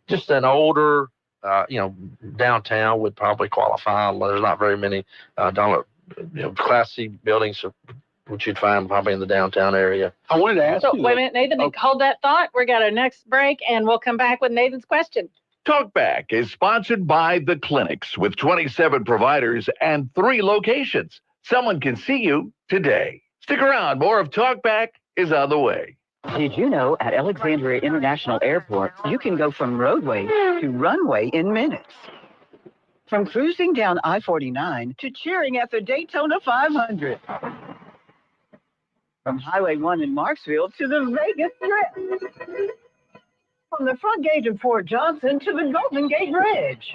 just an older downtown would probably qualify. There's not very many Class C buildings which you'd find probably in the downtown area. I wanted to ask you. Wait a minute, Nathan, hold that thought. We got our next break, and we'll come back with Nathan's question. Talkback is sponsored by The Clinics, with 27 providers and 3 locations. Someone can see you today. Stick around. More of Talkback is on the way. Did you know at Alexandria International Airport, you can go from roadway to runway in minutes? From cruising down I-49 to cheering at the Daytona 500. From Highway 1 in Marksville to the Vegas Strip. From the front gate of Fort Johnson to the Golden Gate Bridge.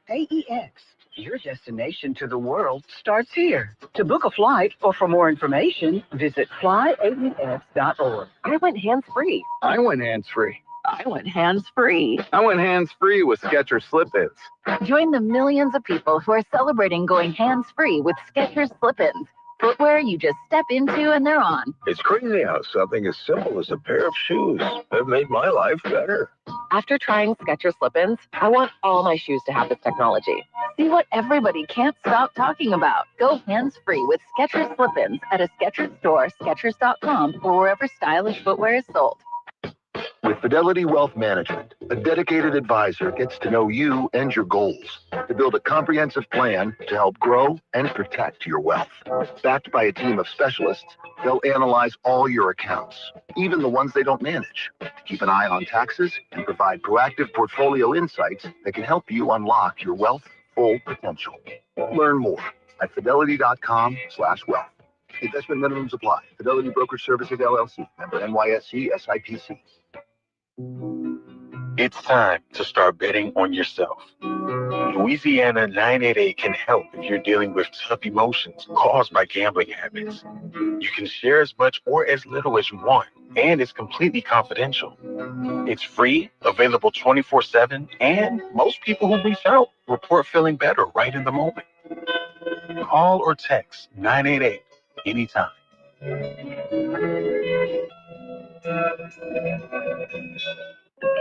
AEX, your destination to the world starts here. To book a flight or for more information, visit flyaex.org. I went hands-free. I went hands-free. I went hands-free. I went hands-free with Skechers Slip-ins. Join the millions of people who are celebrating going hands-free with Skechers Slip-ins. Footwear you just step into and they're on. It's crazy how something as simple as a pair of shoes have made my life better. After trying Skechers Slip-ins, I want all my shoes to have this technology. See what everybody can't stop talking about. Go hands-free with Skechers Slip-ins at a Skechers store, Skechers.com, or wherever stylish footwear is sold. With Fidelity Wealth Management, a dedicated advisor gets to know you and your goals to build a comprehensive plan to help grow and protect your wealth. Backed by a team of specialists, they'll analyze all your accounts, even the ones they don't manage, to keep an eye on taxes and provide proactive portfolio insights that can help you unlock your wealth's full potential. Learn more at fidelity.com/wealth. Investment minimums apply. Fidelity Brokerage Services, LLC. Member NYSE SIPC. It's time to start betting on yourself. Louisiana 988 can help if you're dealing with tough emotions caused by gambling habits. You can share as much or as little as you want, and it's completely confidential. It's free, available 24/7, and most people who reach out report feeling better right in the moment. Call or text 988 anytime.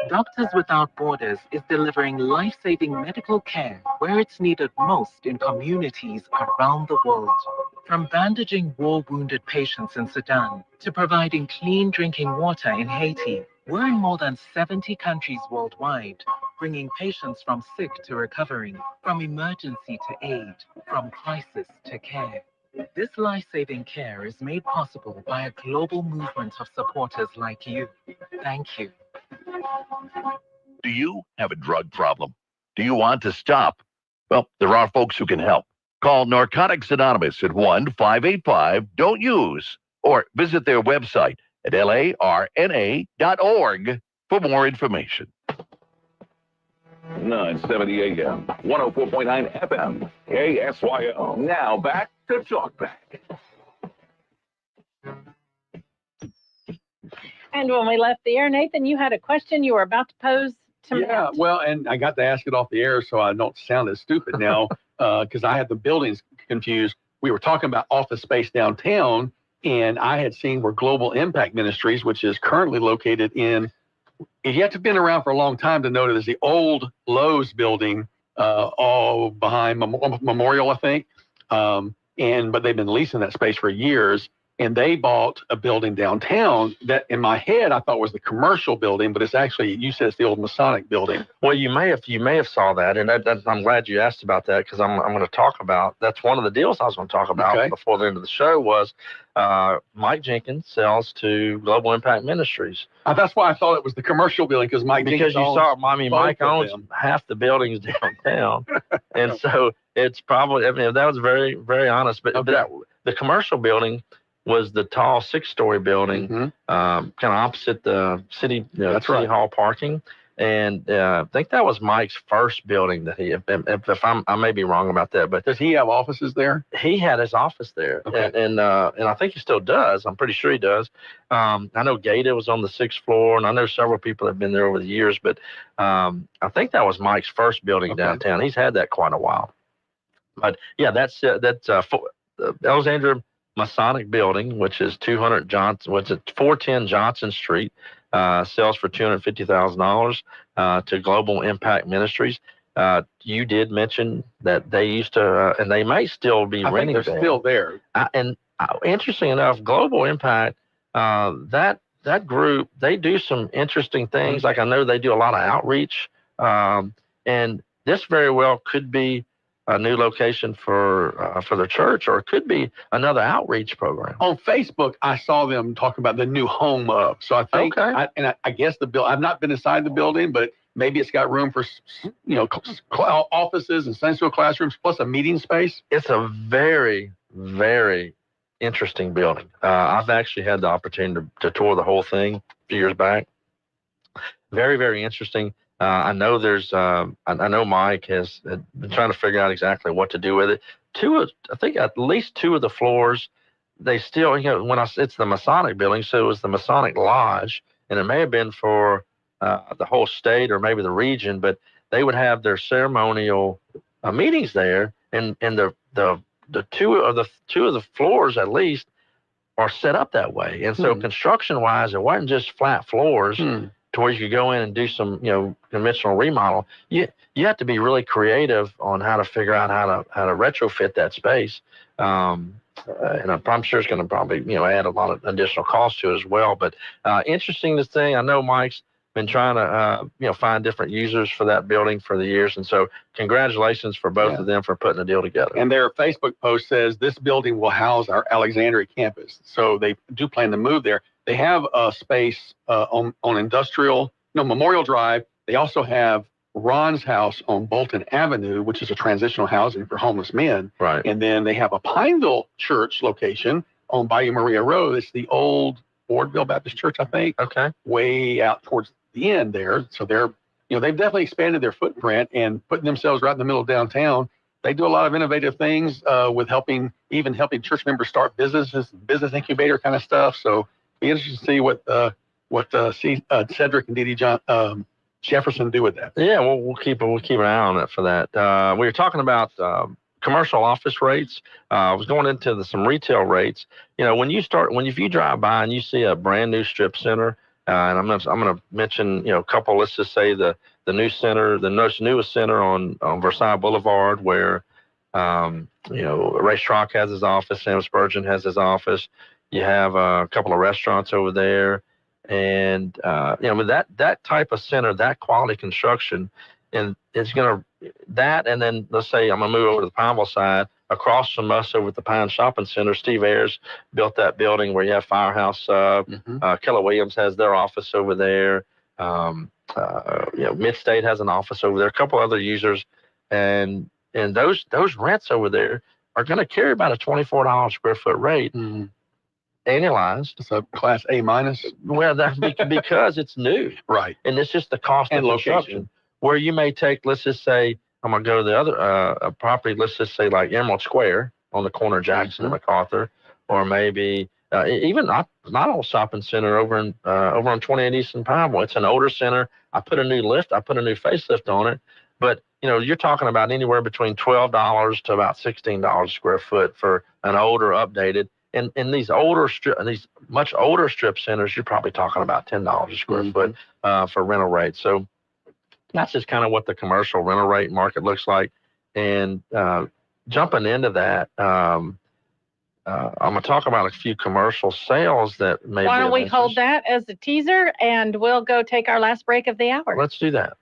Doctors Without Borders is delivering life-saving medical care where it's needed most in communities around the world. From bandaging war-wounded patients in Sudan to providing clean drinking water in Haiti, we're in more than 70 countries worldwide, bringing patients from sick to recovering, from emergency to aid, from crisis to care. This life-saving care is made possible by a global movement of supporters like you. Thank you. Do you have a drug problem? Do you want to stop? Well, there are folks who can help. Call Narcotics Anonymous at 1-585-DON'T-USE or visit their website at larna.org for more information. 970 AM, 104.9 FM, KSYO. Now back to Talkback. And when we left the air, Nathan, you had a question you were about to pose to me. Yeah, well, and I got to ask it off the air so I don't sound as stupid now because I had the buildings confused. We were talking about office space downtown, and I had seen where Global Impact Ministries, which is currently located in, you have to have been around for a long time to know that there's the old Lowe's building all behind Memorial, I think. But they've been leasing that space for years. And they bought a building downtown that in my head I thought was the commercial building, but it's actually, you said it's the old Masonic building. Well, you may have saw that, and I'm glad you asked about that because I'm going to talk about, that's one of the deals I was going to talk about before the end of the show was Mike Jenkins sells to Global Impact Ministries. That's why I thought it was the commercial building because Mike Jenkins Mike owns half the buildings downtown, and so it's probably, that was very, very honest, but the commercial building was the tall 6-story building, kind of opposite the city, city hall parking. And I think that was Mike's first building that he, I may be wrong about that, but does he have offices there? He had his office there, and I think he still does. I'm pretty sure he does. I know Gata was on the 6th floor, and I know several people have been there over the years, but I think that was Mike's first building downtown. He's had that quite a while. But yeah, that's Alexandria Masonic building, which is 410 Johnson Street, sells for $250,000 to Global Impact Ministries. You did mention that they used to, and they may still be renting. They're still there. Interesting enough, Global Impact, that group, they do some interesting things. Like I know they do a lot of outreach, and this very well could be a new location for their church, or it could be another outreach program. On Facebook, I saw them talk about the new home of. So I think, I guess I've not been inside the building, but maybe it's got room for, offices and central classrooms plus a meeting space. It's a very, very interesting building. I've actually had the opportunity to tour the whole thing a few years back. Very, very interesting. I know I know Mike has been trying to figure out exactly what to do with it. I think at least 2 of the floors, they still, it's the Masonic building, so it was the Masonic Lodge, and it may have been for the whole state or maybe the region, but they would have their ceremonial meetings there, and the 2 of the floors at least are set up that way. And so construction-wise, it wasn't just flat floors. To where you could go in and do some, conventional remodel. You have to be really creative on how to figure out how to retrofit that space. And I'm sure it's going to probably, add a lot of additional cost to it as well. But interesting to say, I know Mike's been trying to find different users for that building for the years. And so congratulations for both of them for putting the deal together. And their Facebook post says this building will house our Alexandria campus. So they do plan to move there. They have a space on Memorial Drive. They also have Ron's house on Bolton Avenue, which is a transitional housing for homeless men. Right. And then they have a Pineville Church location on Bayou Maria Road. It's the old Wardville Baptist Church, I think. Okay. Way out towards the end there. So they've definitely expanded their footprint and putting themselves right in the middle of downtown. They do a lot of innovative things with helping church members start businesses, business incubator kind of stuff. So be interested to see what Cedric and Dee Dee Jefferson do with that. Yeah, we'll keep an eye on it for that. We were talking about commercial office rates. I was going into some retail rates. If you drive by and you see a brand new strip center, and I'm going to mention a couple. Let's just say the new center, the newest center on Versailles Boulevard, where Ray Schrock has his office, Sam Spurgeon has his office. You have a couple of restaurants over there, and with that type of center, that quality construction, and it's going to and then let's say I'm going to move over to the Pineville side. Across from us over at the Pine Shopping Center, Steve Ayers built that building where you have Firehouse Sub. Keller Williams has their office over there. Midstate has an office over there. A couple other users, and those rents over there are going to carry about a $24 square foot rate. Annualized. It's a class A minus. Well, that's because it's new. Right. And it's just the cost and of construction. Where you may take, let's just say, I'm going to go to the other property, let's just say like Emerald Square on the corner of Jackson and MacArthur, or maybe even my old shopping center over on 28 East and Pineville. It's an older center. I put a new facelift on it. But, you're talking about anywhere between $12 to about $16 a square foot for an older, updated. And in these much older strip centers, you're probably talking about $10 a square foot for rental rates. So that's just kind of what the commercial rental rate market looks like. And jumping into that, I'm going to talk about a few commercial sales that maybe. Why don't we hold that as a teaser, and we'll go take our last break of the hour. Let's do that.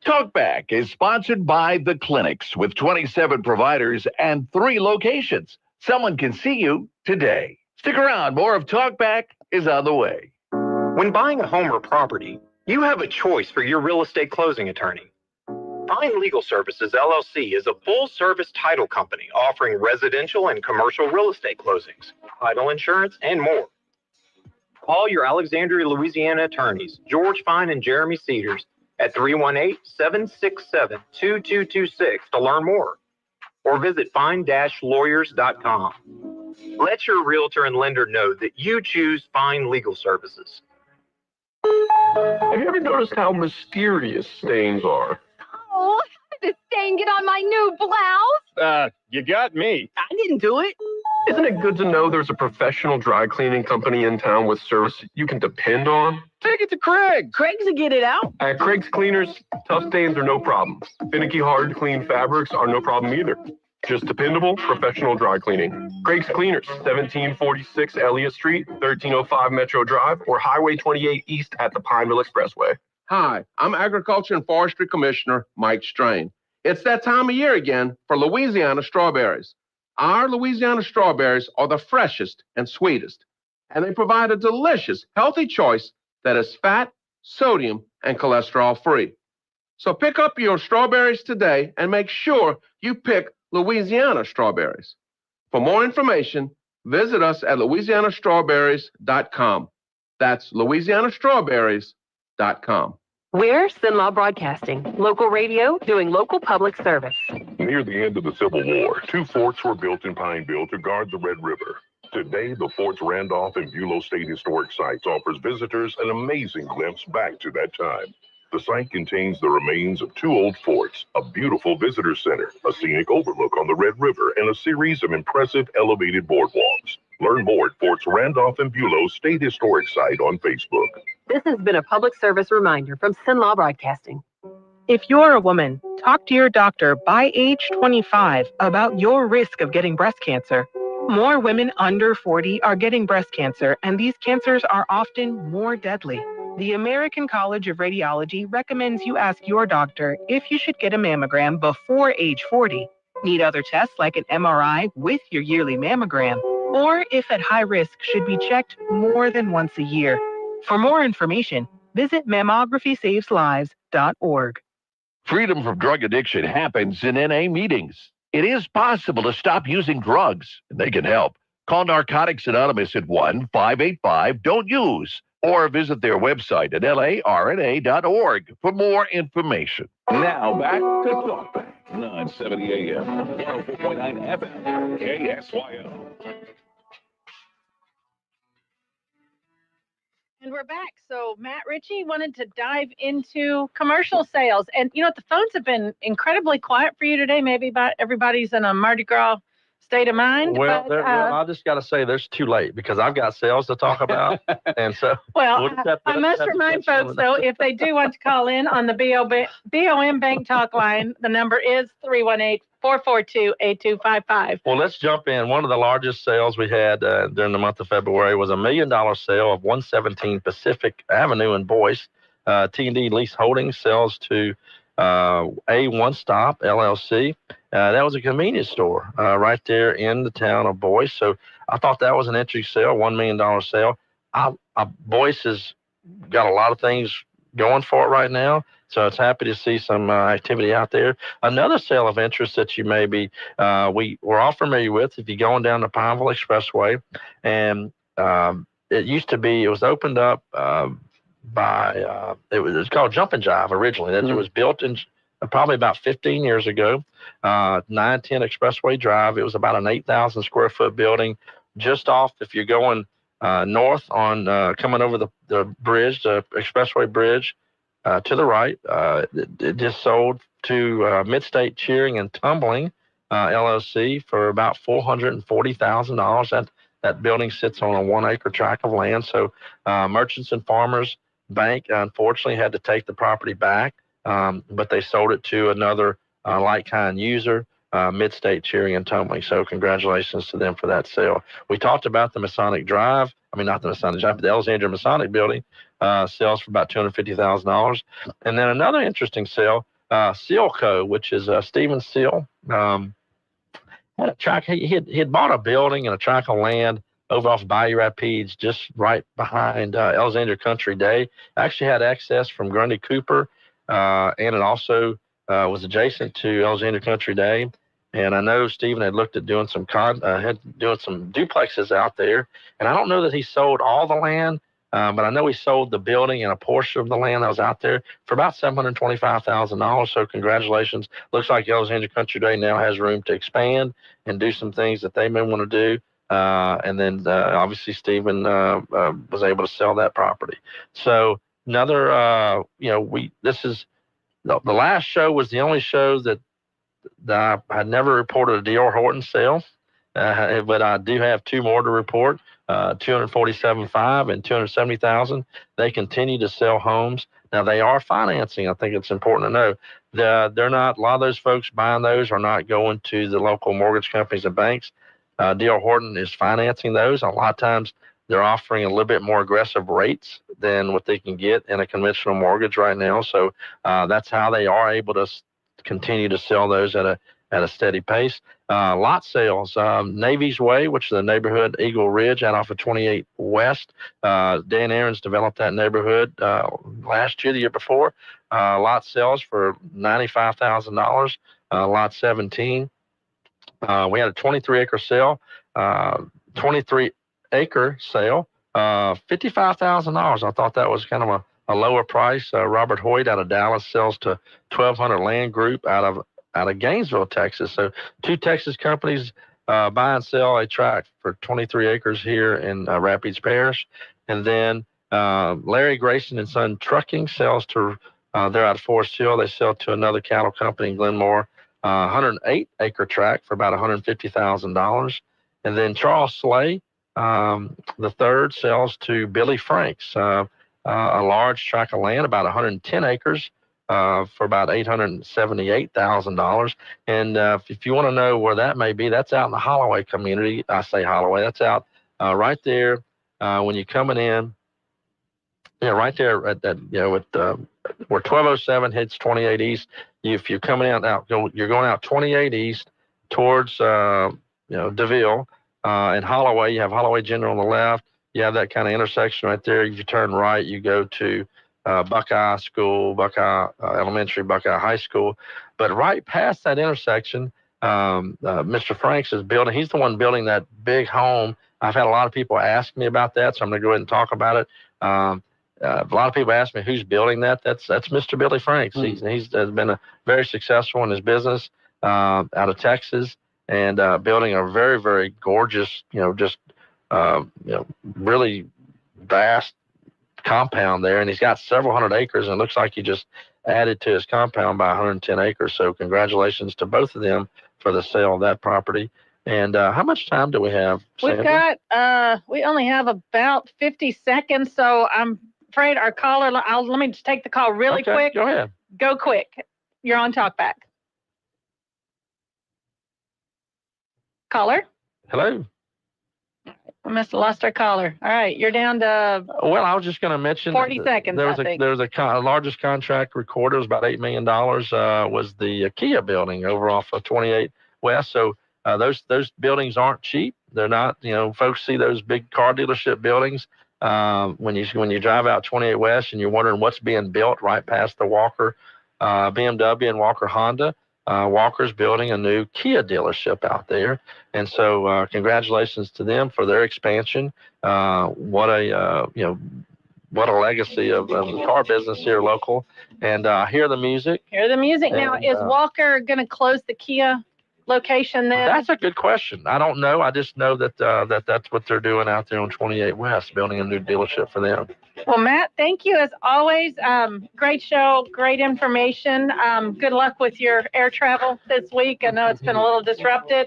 Talkback is sponsored by The Clinics with 27 providers and 3 locations. Someone can see you today. Stick around. More of Talkback is on the way. When buying a home or property, you have a choice for your real estate closing attorney. Fine Legal Services, LLC is a full-service title company offering residential and commercial real estate closings, title insurance, and more. Call your Alexandria, Louisiana attorneys, George Fine and Jeremy Cedars, at 318-767-2226 to learn more, or visit fine-lawyers.com. Let your realtor and lender know that you choose Fine Legal Services. Have you ever noticed how mysterious stains are? Oh, how did this stain get on my new blouse? You got me. I didn't do it. Isn't it good to know there's a professional dry cleaning company in town with service you can depend on? Take it to Craig. Craig's will get it out. At Craig's Cleaners, tough stains are no problem. Finicky, hard-to-clean fabrics are no problem either. Just dependable, professional dry cleaning. Craig's Cleaners, 1746 Elliott Street, 1305 Metro Drive, or Highway 28 East at the Pineville Expressway. Hi, I'm Agriculture and Forestry Commissioner Mike Strain. It's that time of year again for Louisiana strawberries. Our Louisiana strawberries are the freshest and sweetest, and they provide a delicious, healthy choice that is fat, sodium, and cholesterol-free. So pick up your strawberries today and make sure you pick Louisiana strawberries. For more information, visit us at louisianastrawberries.com. That's louisianastrawberries.com. We're Sinlaw Broadcasting, local radio doing local public service. Near the end of the Civil War, 2 forts were built in Pineville to guard the Red River. Today, the Forts Randolph and Bulow State Historic Sites offers visitors an amazing glimpse back to that time. The site contains the remains of 2 old forts, a beautiful visitor center, a scenic overlook on the Red River, and a series of impressive elevated boardwalks. Learn more at Forts Randolph and Bulow State Historic Site on Facebook. This has been a public service reminder from Sinlaw Broadcasting. If you're a woman, talk to your doctor by age 25 about your risk of getting breast cancer. More women under 40 are getting breast cancer, and these cancers are often more deadly. The American College of Radiology recommends you ask your doctor if you should get a mammogram before age 40, need other tests like an MRI with your yearly mammogram, or if at high risk should be checked more than once a year. For more information, visit mammography-saves-lives.org. Freedom from drug addiction happens in NA meetings. It is possible to stop using drugs, and they can help. Call Narcotics Anonymous at 1-585-DON'T-USE or visit their website at larna.org for more information. Now back to Talkback, 970 AM, 104.9 FM, KSYO. And we're back. So Matt Ritchie wanted to dive into commercial sales. And you know, the phones have been incredibly quiet for you today. Maybe everybody's in a Mardi Gras state of mind. Well, but, I just got to say, there's too late because I've got sales to talk about. And so, I must remind folks, though, if they do want to call in on the BOM Bank Talk line, the number is 318-442-8255. Well, let's jump in. One of the largest sales we had during the month of February was $1 million sale of 117 Pacific Avenue in Boyce. T&D Lease Holdings sells to A One Stop LLC. That was a convenience store right there in the town of Boyce. So I thought that was an interesting sale, $1 million sale. Boyce has got a lot of things going for it right now. So it's happy to see some activity out there. Another sale of interest that you maybe we're all familiar with, if you're going down the Pineville Expressway, and it was opened up by it was called Jump and Jive originally. It was built in probably about 15 years ago, 910 Expressway Drive. It was about an 8,000 square foot building just off if you're going north on coming over the bridge, the Expressway Bridge to the right. It just sold to Midstate Cheering and Tumbling LLC for about $440,000. That building sits on a 1 acre tract of land. So Merchants and Farmers Bank unfortunately had to take the property back. But they sold it to another like-kind user, Midstate Cheering and Tumbling. So congratulations to them for that sale. We talked about the Masonic Drive. I mean, not the Masonic Drive, but the Alexandria Masonic Building sells for about $250,000. And then another interesting sale, Seal Co., which is Stephen Seal, had a tract. He had bought a building and a tract of land over off Bayou Rapides, just right behind Alexandria Country Day. Actually had access from Grundy Cooper. And it also was adjacent to Alexandria Country Day. And I know Stephen had looked at doing some duplexes out there. And I don't know that he sold all the land, but I know he sold the building and a portion of the land that was out there for about $725,000. So congratulations. Looks like Alexandria Country Day now has room to expand and do some things that they may want to do. And then obviously Stephen was able to sell that property. So another, the last show was the only show that I had never reported a D.R. Horton sale, but I do have two more to report, $247,500 and $270,000. They continue to sell homes. Now they are financing. I think it's important to know they're not. A lot of those folks buying those are not going to the local mortgage companies and banks. D.R. Horton is financing those. A lot of times they're offering a little bit more aggressive rates than what they can get in a conventional mortgage right now. So that's how they are able to continue to sell those at a steady pace. Lot sales, Navy's Way, which is the neighborhood Eagle Ridge out off of 28 West. Dan Aarons developed that neighborhood last year, the year before. Lot sales for $95,000, lot 17. We had a 23-acre sale, $55,000. I thought that was kind of a lower price. Robert Hoyt out of Dallas sells to 1,200 Land Group out of Gainesville, Texas. So two Texas companies buy and sell a tract for 23 acres here in Rapides Parish. And then Larry Grayson and Son Trucking sells to, they're out of Forest Hill. They sell to another cattle company in Glenmore, 108-acre tract for about $150,000. And then Charles Slay, the third, sells to Billy Franks, a large tract of land, about 110 acres, for about $878,000. And if you want to know where that may be, that's out in the Holloway community. I say Holloway, that's out right there when you're coming in Yeah, right there at that, with where 1207 hits 28 East. If you're coming you're going out 28 East towards, DeVille and Holloway. You have Holloway General on the left. You have that kind of intersection right there. If you turn right, you go to Buckeye School, Buckeye Elementary, Buckeye High School. But right past that intersection, Mr. Franks is building. He's the one building that big home. I've had a lot of people ask me about that, so I'm going to go ahead and talk about it. A lot of people ask me who's building that. That's Mr. Billy Franks. He's been very successful in his business out of Texas, and building a very, very gorgeous, really vast compound there. And he's got several hundred acres, and it looks like he just added to his compound by 110 acres. So congratulations to both of them for the sale of that property. And how much time do we have, Sandra? We've got, we only have about 50 seconds, so I'm afraid our caller, let me just take the call really quick. Go ahead. Go quick. You're on Talkback. Caller? Hello. We must have lost our caller. All right, you're down to. Well, I was just going to mention 40 seconds. There was a largest contract recorded. It was about $8 million. Was the Kia building over off of 28 West. So those buildings aren't cheap. They're not. Folks see those big car dealership buildings when you drive out 28 West and you're wondering what's being built right past the Walker BMW and Walker Honda. Walker's building a new Kia dealership out there. And so congratulations to them for their expansion. What a legacy of the car business here local. And hear the music. Hear the music. Now, is Walker going to close the Kia location then? That's a good question. I don't know. I just know that that's what they're doing out there on 28 West, building a new dealership for them. Well, Matt, thank you as always. Great show, great information. Good luck with your air travel this week. I know it's been a little disrupted.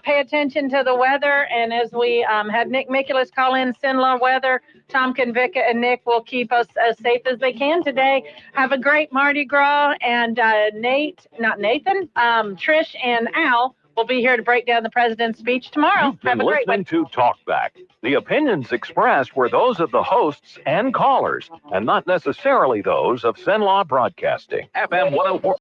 Pay attention to the weather. And as we had Nick Mikulus call in Sinla weather, Tom Convica and Nick will keep us as safe as they can today. Have a great Mardi Gras. And Nathan, Trish and Al will be here to break down the president's speech tomorrow. Have a great one. Listening to Talkback. The opinions expressed were those of the hosts and callers, and not necessarily those of Cenlaw Broadcasting. FM 104.